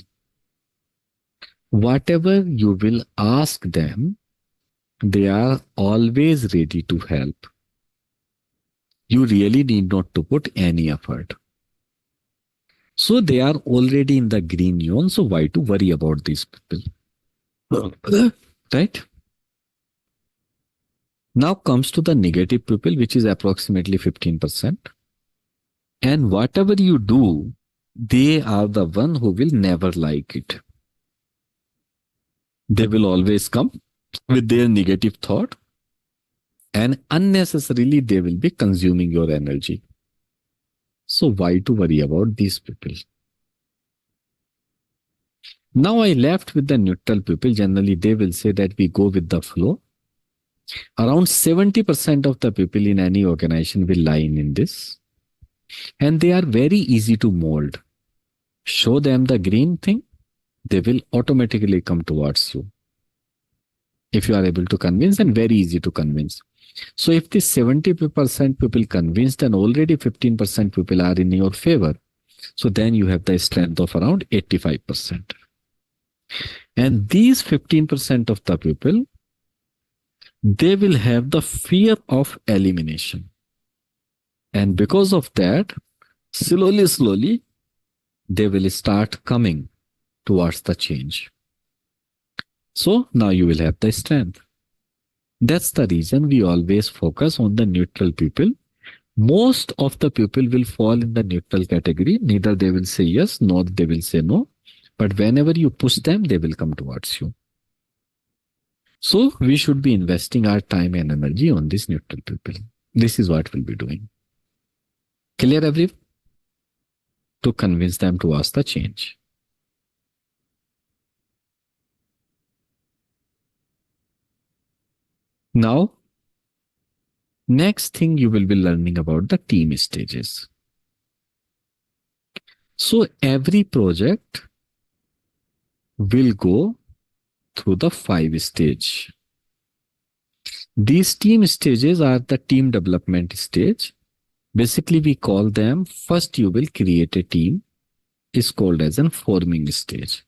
Whatever you will ask them, they are always ready to help. You really need not to put any effort. So they are already in the green zone. So why to worry about these people? Right? Now comes to the negative people, which is approximately 15%. And whatever you do, they are the one who will never like it. They will always come with their negative thought, and unnecessarily they will be consuming your energy. So why to worry about these people? Now I left with the neutral people. Generally, they will say that we go with the flow. Around 70% of the people in any organization will lie in this. And they are very easy to mold. Show them the green thing, they will automatically come towards you. If you are able to convince, and very easy to convince. So if the 70% people convinced and already 15% people are in your favor, so then you have the strength of around 85%. And these 15% of the people, they will have the fear of elimination. And because of that, slowly, they will start coming towards the change. So now you will have the strength. That's the reason we always focus on the neutral people. Most of the people will fall in the neutral category. Neither they will say yes, nor they will say no. But whenever you push them, they will come towards you. So we should be investing our time and energy on these neutral people. This is what we'll be doing. Clear, everyone? To convince them to ask the change. Now, next thing you will be learning about the team stages. So every project will go through the 5 stages. These team stages are the team development stage. Basically, we call them, first you will create a team, is called as a forming stage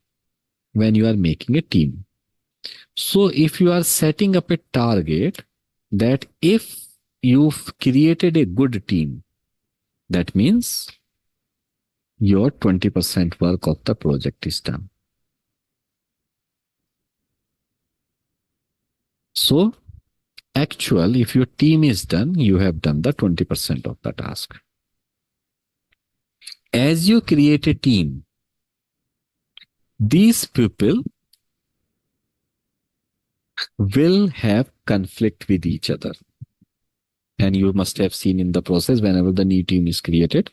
when you are making a team. So if you are setting up a target that if you've created a good team, that means your 20% work of the project is done. So actually, if your team is done, you have done the 20% of the task. As you create a team, these people will have conflict with each other. And you must have seen in the process, whenever the new team is created,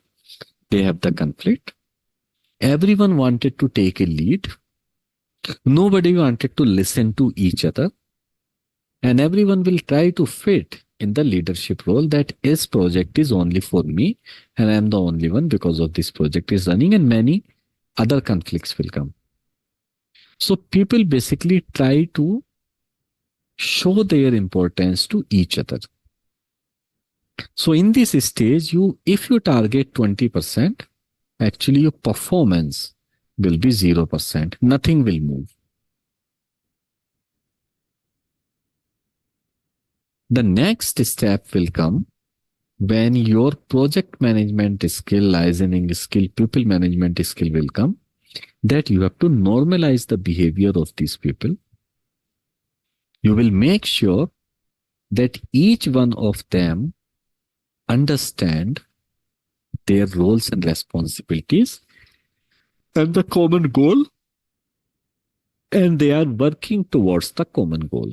They have the conflict. Everyone wanted to take a lead. Nobody wanted to listen to each other. And everyone will try to fit in the leadership role that this project is only for me and I am the only one because of this project is running, and many other conflicts will come. So people basically try to show their importance to each other. So in this stage, if you target 20%, actually your performance will be 0%. Nothing will move. The next step will come when your project management skill, licensing skill, people management skill will come, that you have to normalize the behavior of these people. You will make sure that each one of them understand their roles and responsibilities and the common goal, and they are working towards the common goal.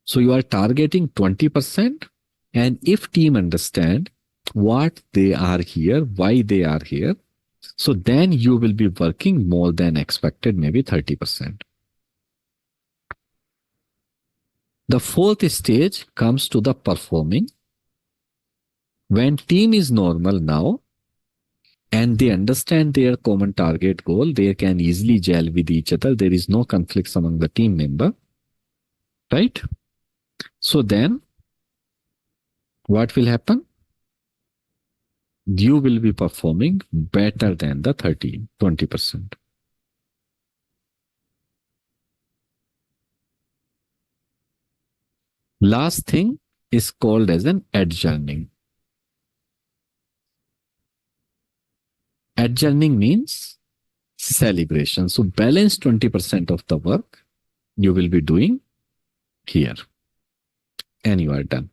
So you are targeting 20%, and if team understand what they are here, why they are here, so then you will be working more than expected, maybe 30%. The fourth stage comes to the performing. When team is normal now and they understand their common target goal, they can easily gel with each other. There is no conflicts among the team member, right? So then what will happen? You will be performing better than the 20%. Last thing is called as an adjourning. Adjourning means celebration. So balance 20% of the work you will be doing here, and you are done.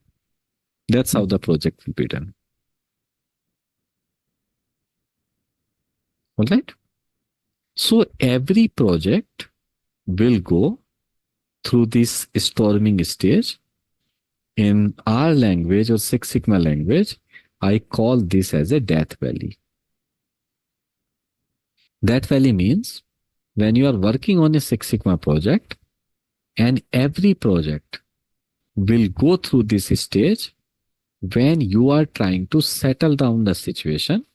That's how the project will be done. All right. So every project will go through this storming stage. In our language or Six Sigma language, I call this as a death valley. Death valley means when you are working on a Six Sigma project, and every project will go through this stage when you are trying to settle down the situation,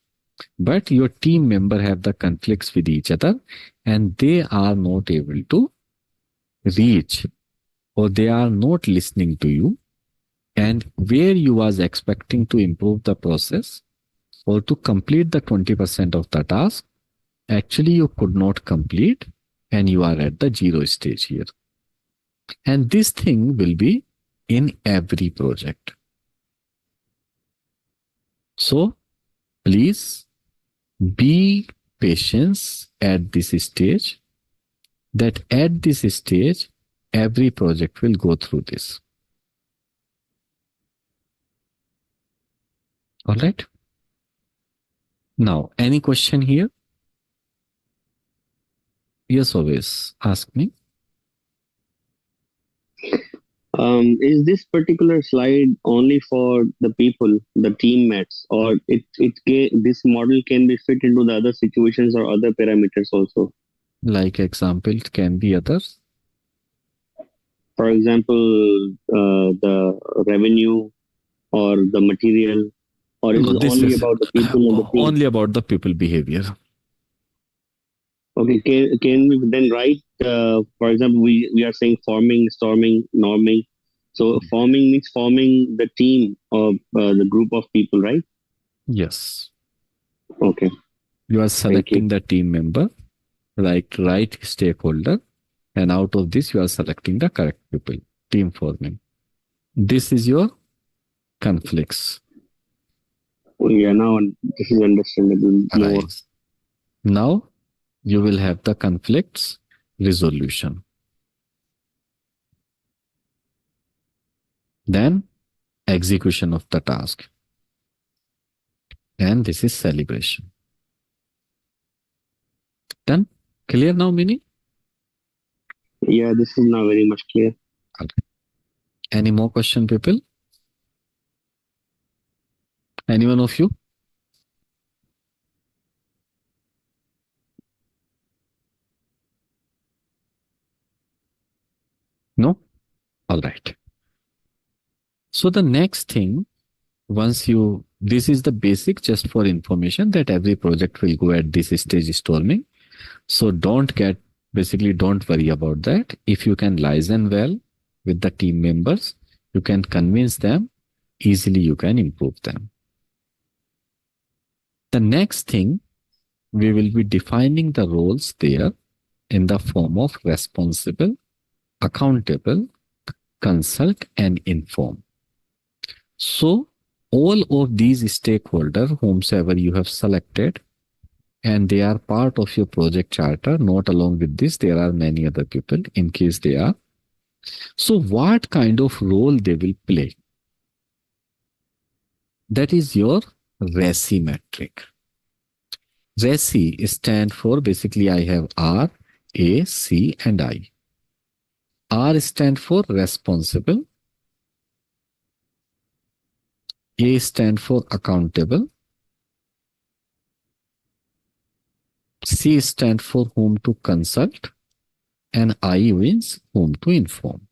but your team member have the conflicts with each other and they are not able to reach, or they are not listening to you, and where you was expecting to improve the process or to complete the 20% of the task, actually you could not complete and you are at the 0 stage here. And this thing will be in every project. So please be patient at this stage, that at this stage, every project will go through this. All right. Now, any question here? Yes, always ask me. Is this particular slide only for the people, the teammates, or this model can be fit into the other situations or other parameters also? Like example, it can be others. For example, the revenue or the material, or is No, it this only is about the people and the team? only about the people behavior. Okay, can we then write, for example, we are saying forming, storming, norming. So forming means forming the team or the group of people, right? Yes. Okay. You are selecting the team member, like right stakeholder, and out of this you are selecting the correct people, team forming. This is your conflicts. Yeah, now this is understandable more. Right. Now you will have the conflicts resolution. Then execution of the task. And this is celebration. Done? Clear now, Mini? Yeah, this is now very much clear. Okay. Any more question, people? Anyone of you? No? All right. So the next thing, this is the basic just for information that every project will go at this stage storming. So don't worry about that. If you can liaison well with the team members, you can convince them, easily you can improve them. The next thing, we will be defining the roles there in the form of responsible, accountable, consult, and inform. So all of these stakeholders, whomsoever you have selected, and they are part of your project charter, not along with this, there are many other people in case they are. So what kind of role they will play? That is your RACI metric. RACI stands for, basically I have R, A, C, and I. R stands for responsible. A stands for accountable. C stands for whom to consult. And I means whom to inform.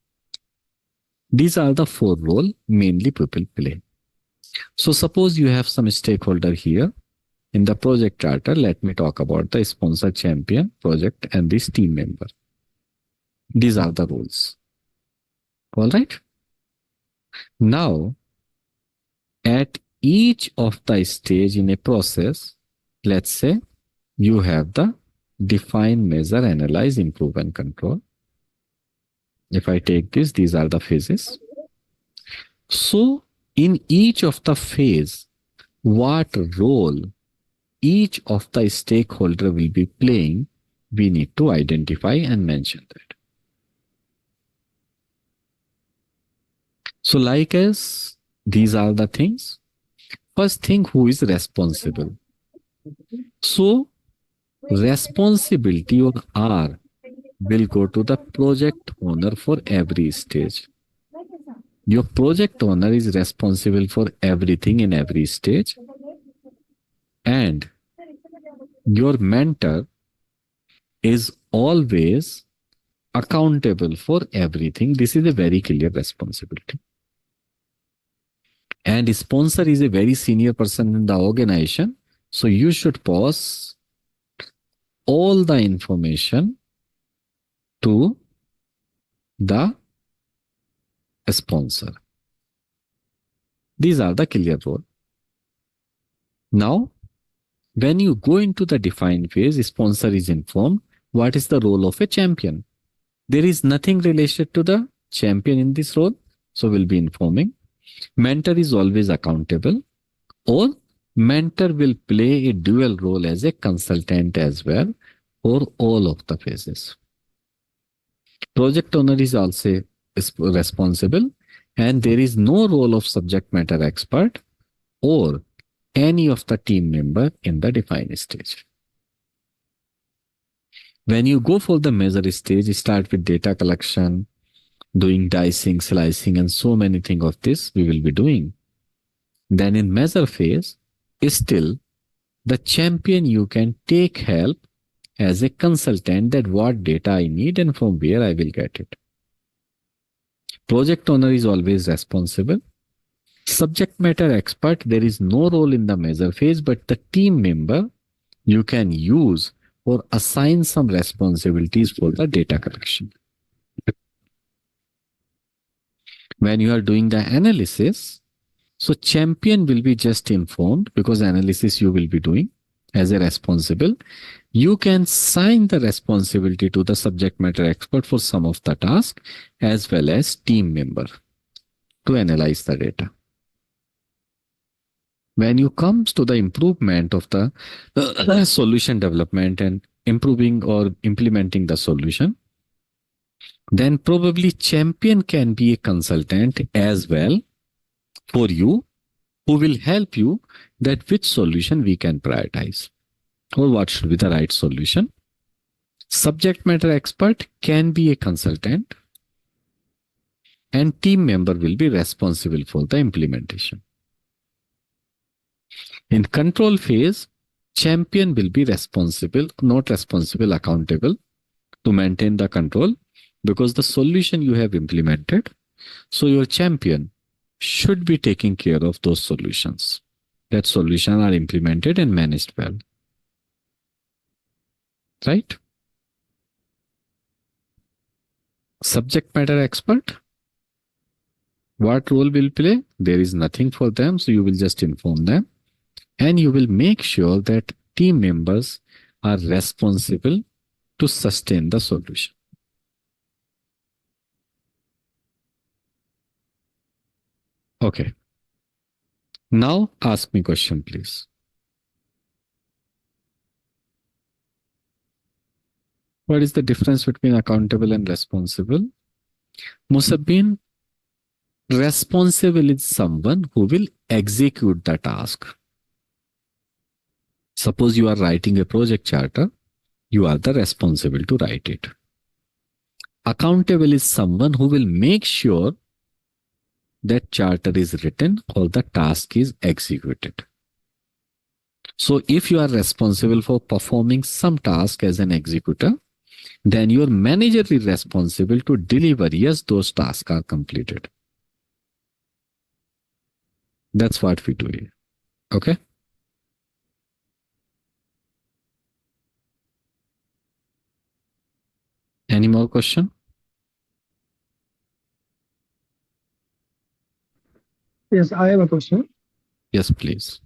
These are the 4 roles mainly people play. So suppose you have some stakeholder here in the project charter. Let me talk about the sponsor, champion, project, and this team member. These are the roles. All right. Now, at each of the stage in a process, let's say you have the define, measure, analyze, improve, and control. If I take this, these are the phases. So in each of the phase, what role each of the stakeholder will be playing, we need to identify and mention that. So like as these are the things. First thing, who is responsible? So responsibility or R will go to the project owner for every stage. Your project owner is responsible for everything in every stage. And your mentor is always accountable for everything. This is a very clear responsibility. And sponsor is a very senior person in the organization. So you should pass all the information to the sponsor. These are the clear role. Now, when you go into the define phase, sponsor is informed. What is the role of a champion? There is nothing related to the champion in this role. So we'll be informing. Mentor is always accountable, or mentor will play a dual role as a consultant as well for all of the phases. Project owner is also responsible, and there is no role of subject matter expert or any of the team member in the define stage. When you go for the measure stage, you start with data collection, doing dicing, slicing, and so many things of this we will be doing. Then in measure phase, still the champion, you can take help as a consultant that what data I need and from where I will get it. Project owner is always responsible. Subject matter expert, there is no role in the measure phase, but the team member you can use or assign some responsibilities for the data collection. When you are doing the analysis, so champion will be just informed because analysis you will be doing as a responsible. You can assign the responsibility to the subject matter expert for some of the tasks as well as team member to analyze the data. When you comes to the improvement of the solution development and improving or implementing the solution, then probably champion can be a consultant as well for you, who will help you that which solution we can prioritize or what should be the right solution. Subject matter expert can be a consultant, and team member will be responsible for the implementation. In control phase, champion will be responsible, not responsible, accountable to maintain the control. because the solution you have implemented. So your champion should be taking care of those solutions. That solutions are implemented and managed well. Right? Subject matter expert. What role will play? There is nothing for them, so you will just inform them. And you will make sure that team members are responsible to sustain the solution. Okay. Now ask me question, please. What is the difference between accountable and responsible? Musabbin, responsible is someone who will execute the task. Suppose you are writing a project charter, you are the responsible to write it. Accountable is someone who will make sure that charter is written or the task is executed. So if you are responsible for performing some task as an executor, then your manager is responsible to deliver, yes, those tasks are completed. That's what we do here. Okay? Any more question? Yes, I have a question. Yes, please.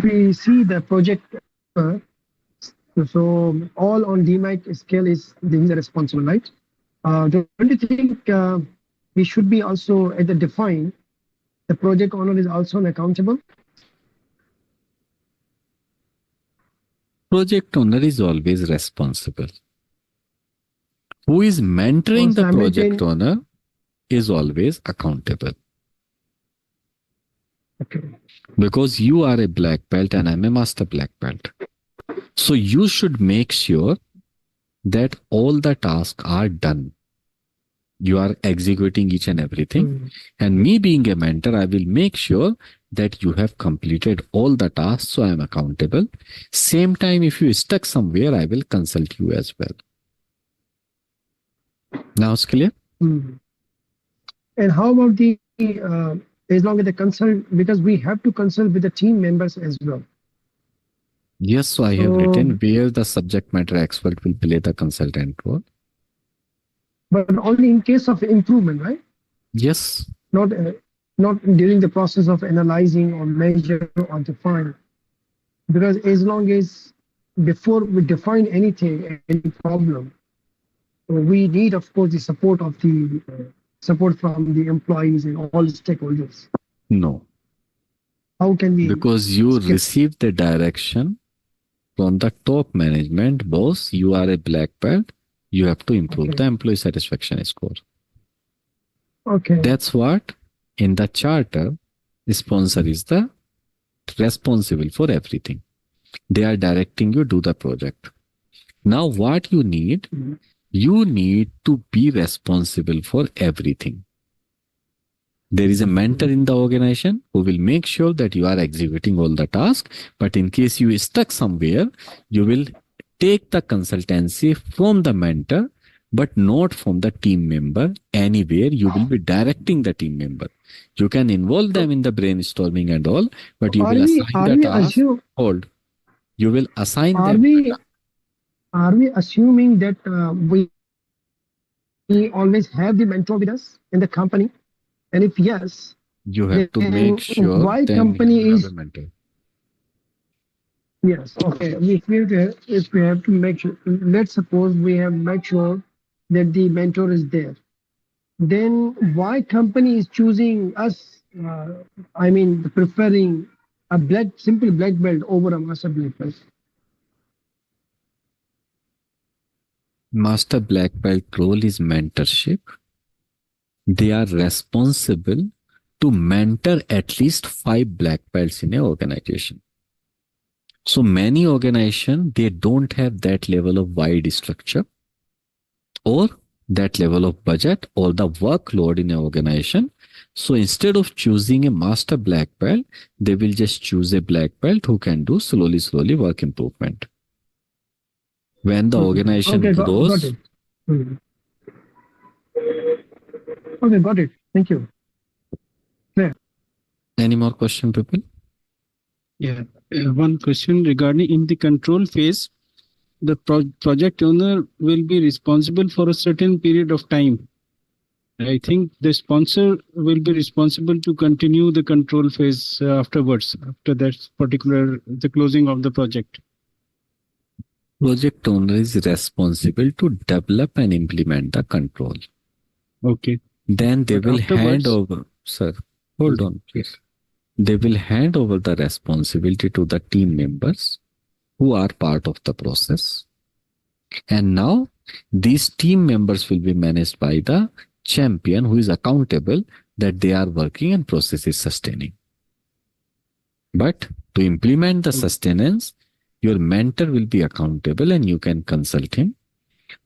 We see the project, so all on DMAIC scale is the responsible, right? Don't you think we should be also at the define the project owner is also an accountable? Project owner is always responsible. Who is mentoring the project owner is always accountable. Okay. Because you are a black belt and I'm a master black belt. So you should make sure that all the tasks are done. You are executing each and everything. And me being a mentor, I will make sure that you have completed all the tasks. So I am accountable. Same time, if you stuck somewhere, I will consult you as well. Now it's clear? And how about the, as long as the consult, because we have to consult with the team members as well. Yes, so I have written where the subject matter expert will play the consultant role. But only in case of improvement, right? Yes. Not during the process of analyzing or measure or define. Because as long as before we define anything, any problem, we need, of course, the support of the support from the employees and all the stakeholders. No. How can we? Because you receive the direction from the top management. Boss, you are a black belt. You have to improve the employee satisfaction score. Okay. That's what in the charter, the sponsor is the responsible for everything. They are directing you do the project. Now what you need, you need to be responsible for everything. There is a mentor in the organization who will make sure that you are executing all the tasks. But in case you stuck somewhere, you will take the consultancy from the mentor, but not from the team member. Anywhere you will be directing the team member. You can involve them in the brainstorming and all, but you will assign the task. Hold. You will assign them. Are we assuming that we always have the mentor with us in the company? And if yes, you have to make sure why company is a mentor. Yes. Okay. If we have to make sure, let's suppose we have made sure that the mentor is there, then why company is choosing us? I mean, preferring a simple black belt over a master black belt. Master black belt role is mentorship. They are responsible to mentor at least 5 black belts in an organization. So many organizations, they don't have that level of wide structure or that level of budget or the workload in an organization. So instead of choosing a master black belt, they will just choose a black belt who can do slowly work improvement. When the organization Okay, got grows, it. Hmm. Okay, got it. Thank you. any more question, people? Yeah. One question regarding in the control phase, the project owner will be responsible for a certain period of time. I think the sponsor will be responsible to continue the control phase afterwards, after that particular, the closing of the project. Project owner is responsible to develop and implement the control. Okay. Then they But will hand afterwards- over, sir, hold on, please. They will hand over the responsibility to the team members who are part of the process. And now these team members will be managed by the champion who is accountable that they are working and process is sustaining. But to implement the sustenance, your mentor will be accountable and you can consult him.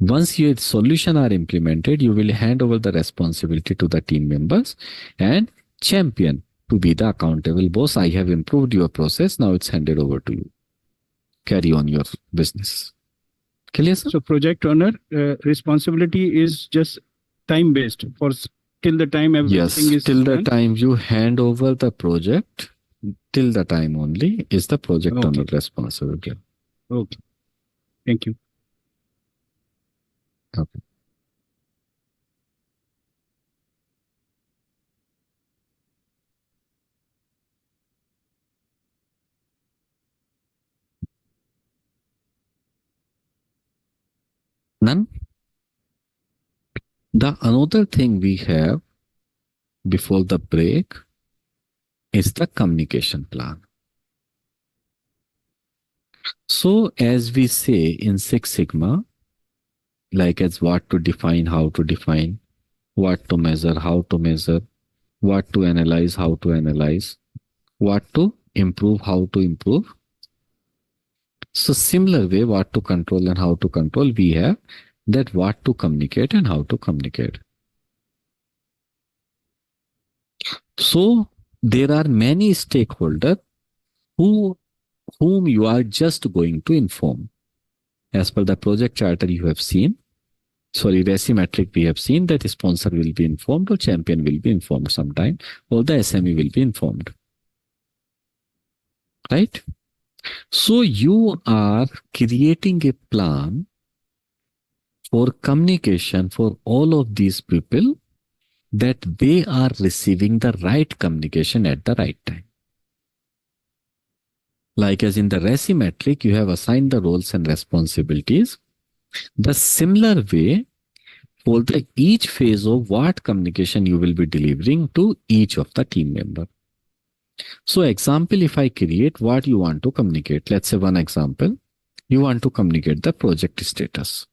Once your solution are implemented, you will hand over the responsibility to the team members and champion to be the accountable boss. I have improved your process. Now it's handed over to you. Carry on your business. Clear, sir? So project owner responsibility is just time based for till the time everything Yes, is till the done? time you hand over the project, till the time only is the project Okay. owner responsibility. Okay. Thank you. Okay. None? The another thing we have before the break is the communication plan. So as we say in Six Sigma, like as what to define, how to define, what to measure, how to measure, what to analyze, how to analyze, what to improve, how to improve. So similar way, what to control and how to control, we have that what to communicate and how to communicate. So there are many stakeholders whom you are just going to inform. As per the project charter you have seen, RACI metric we have seen that sponsor will be informed or champion will be informed sometime or the SME will be informed. Right? So you are creating a plan for communication for all of these people that they are receiving the right communication at the right time. Like as in the RACI metric, you have assigned the roles and responsibilities. The similar way for the each phase of what communication you will be delivering to each of the team member. So example, if I create what you want to communicate, let's say one example, you want to communicate the project status.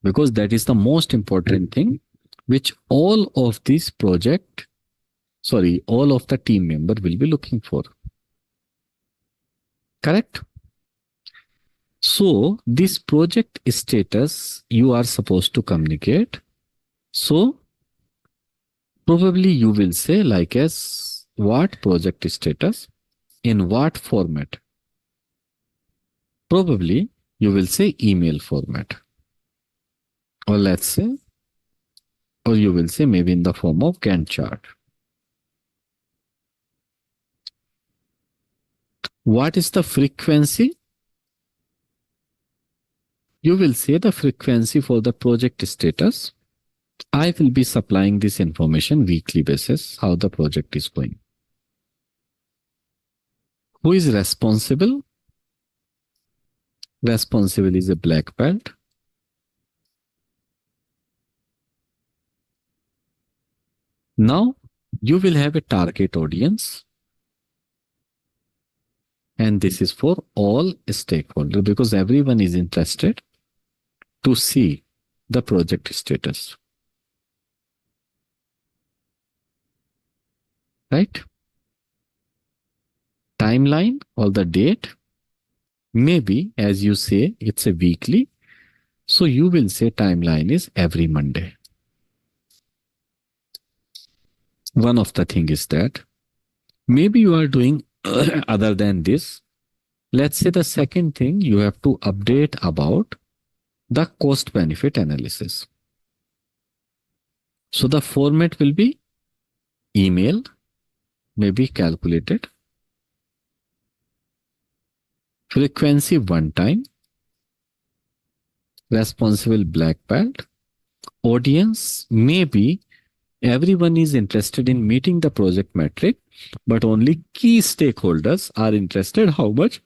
Because that is the most important thing which all of this project, all of the team member will be looking for. Correct? So this project status you are supposed to communicate. So probably you will say like as what project status in what format. Probably you will say email format. Or let's say, or you will say maybe in the form of Gantt chart. What is the frequency? You will say the frequency for the project status. I will be supplying this information weekly basis, how the project is going. Who is responsible? Responsible is a black belt. Now you will have a target audience. And this is for all stakeholders because everyone is interested to see the project status. Right? Timeline or the date. Maybe as you say, it's a weekly. So you will say timeline is every Monday. One of the thing is that maybe you are doing other than this, Let's say the second thing, you have to update about the cost benefit analysis. So the format will be email, maybe calculated, frequency one time, responsible black belt, audience, maybe everyone is interested in meeting the project metric, but only key stakeholders are interested how much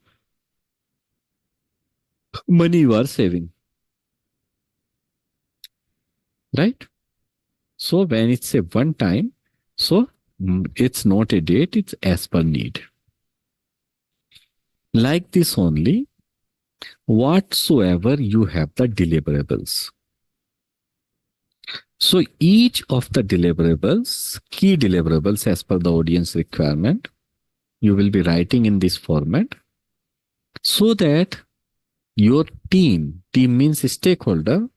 money you are saving. Right? So when it's a one time, so it's not a date, it's as per need. Like this only, whatsoever you have the deliverables. So each of the deliverables, key deliverables as per the audience requirement, you will be writing in this format so that your team means stakeholder,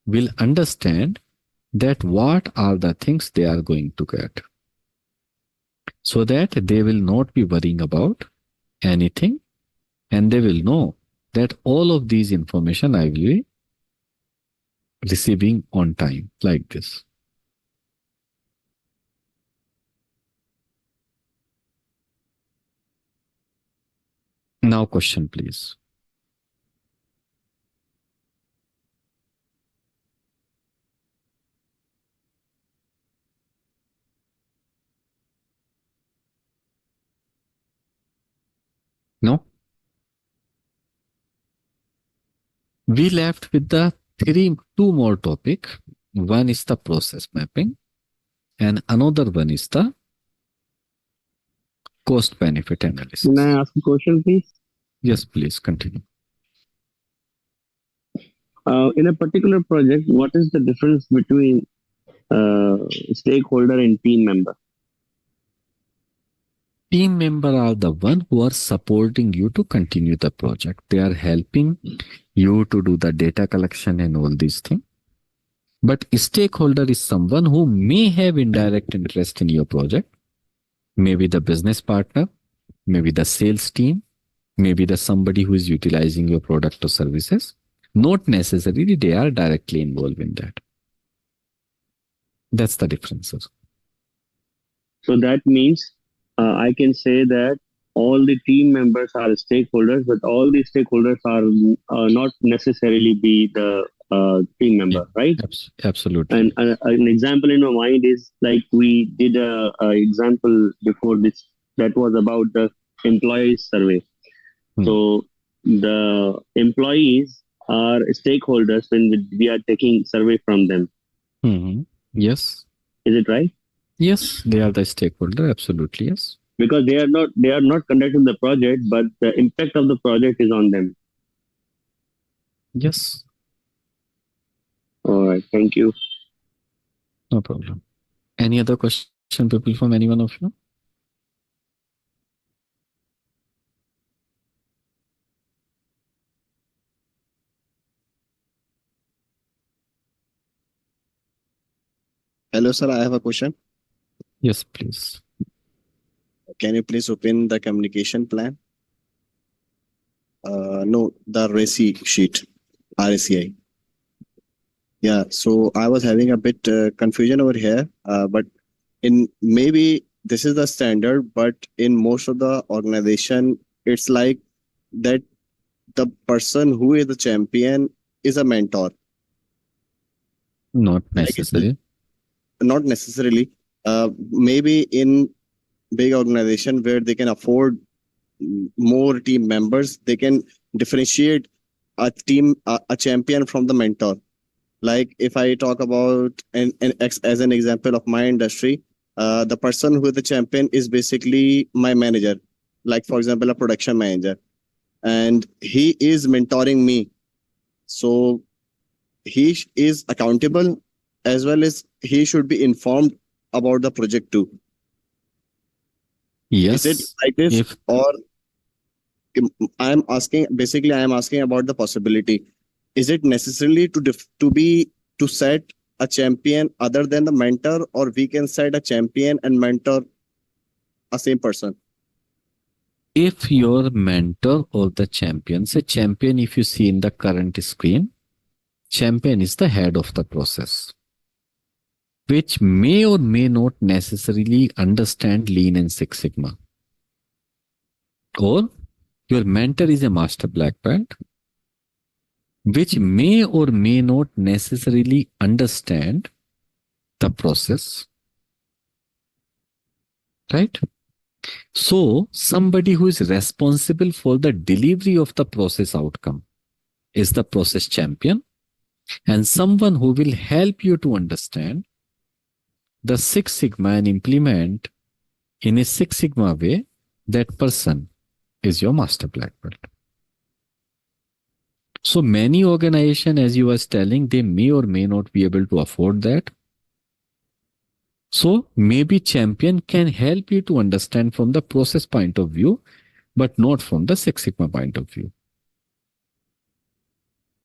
will understand that what are the things they are going to get. So that they will not be worrying about anything and they will know that all of these information I will be receiving on time, like this. Now question, please. No? We left with the two more topic. One is the process mapping and another one is the cost benefit analysis. Can I ask a question, please? Yes, please continue. In a particular project, what is the difference between stakeholder and team member? Team member are the one who are supporting you to continue the project. They are helping you to do the data collection and all these things. But stakeholder is someone who may have indirect interest in your project. Maybe the business partner, maybe the sales team, maybe the somebody who is utilizing your product or services. Not necessarily they are directly involved in that. That's the difference, sir. So that means I can say that all the team members are stakeholders, but all the stakeholders are not necessarily be the team member, right? Absolutely. And an example in my mind is like we did a example before this that was about the employees survey. So the employees are stakeholders when we are taking survey from them. Yes. Is it right? Yes, they are the stakeholder. Absolutely, yes. Because they are not conducting the project, but the impact of the project is on them. Yes. All right. Thank you. No problem. Any other question, people, from any one of you? Hello, sir. I have a question. Yes, please. Can you please open the communication plan? No, the RACI sheet, RACI. Yeah, so I was having a bit confusion over here, but in maybe this is the standard, but in most of the organization, it's like that the person who is the champion is a mentor. Not necessary. Not necessarily. Maybe in big organization where they can afford more team members, they can differentiate a champion from the mentor. Like if I talk about as an example of my industry, the person who is the champion is basically my manager. Like for example, a production manager, and he is mentoring me. So he is accountable as well as he should be informed about the project too. Yes. Is it like this, or I am asking about the possibility? Is it necessarily to set a champion other than the mentor, or we can set a champion and mentor a same person? if your mentor or the champion, say champion, if you see in the current screen, champion is the head of the process, which may or may not necessarily understand Lean and Six Sigma. Or your mentor is a master black belt, which may or may not necessarily understand the process. Right? So somebody who is responsible for the delivery of the process outcome is the process champion, and someone who will help you to understand the Six Sigma and implement in a Six Sigma way, that person is your master black belt. So many organizations, as you was telling, they may or may not be able to afford that. So maybe champion can help you to understand from the process point of view, but not from the Six Sigma point of view.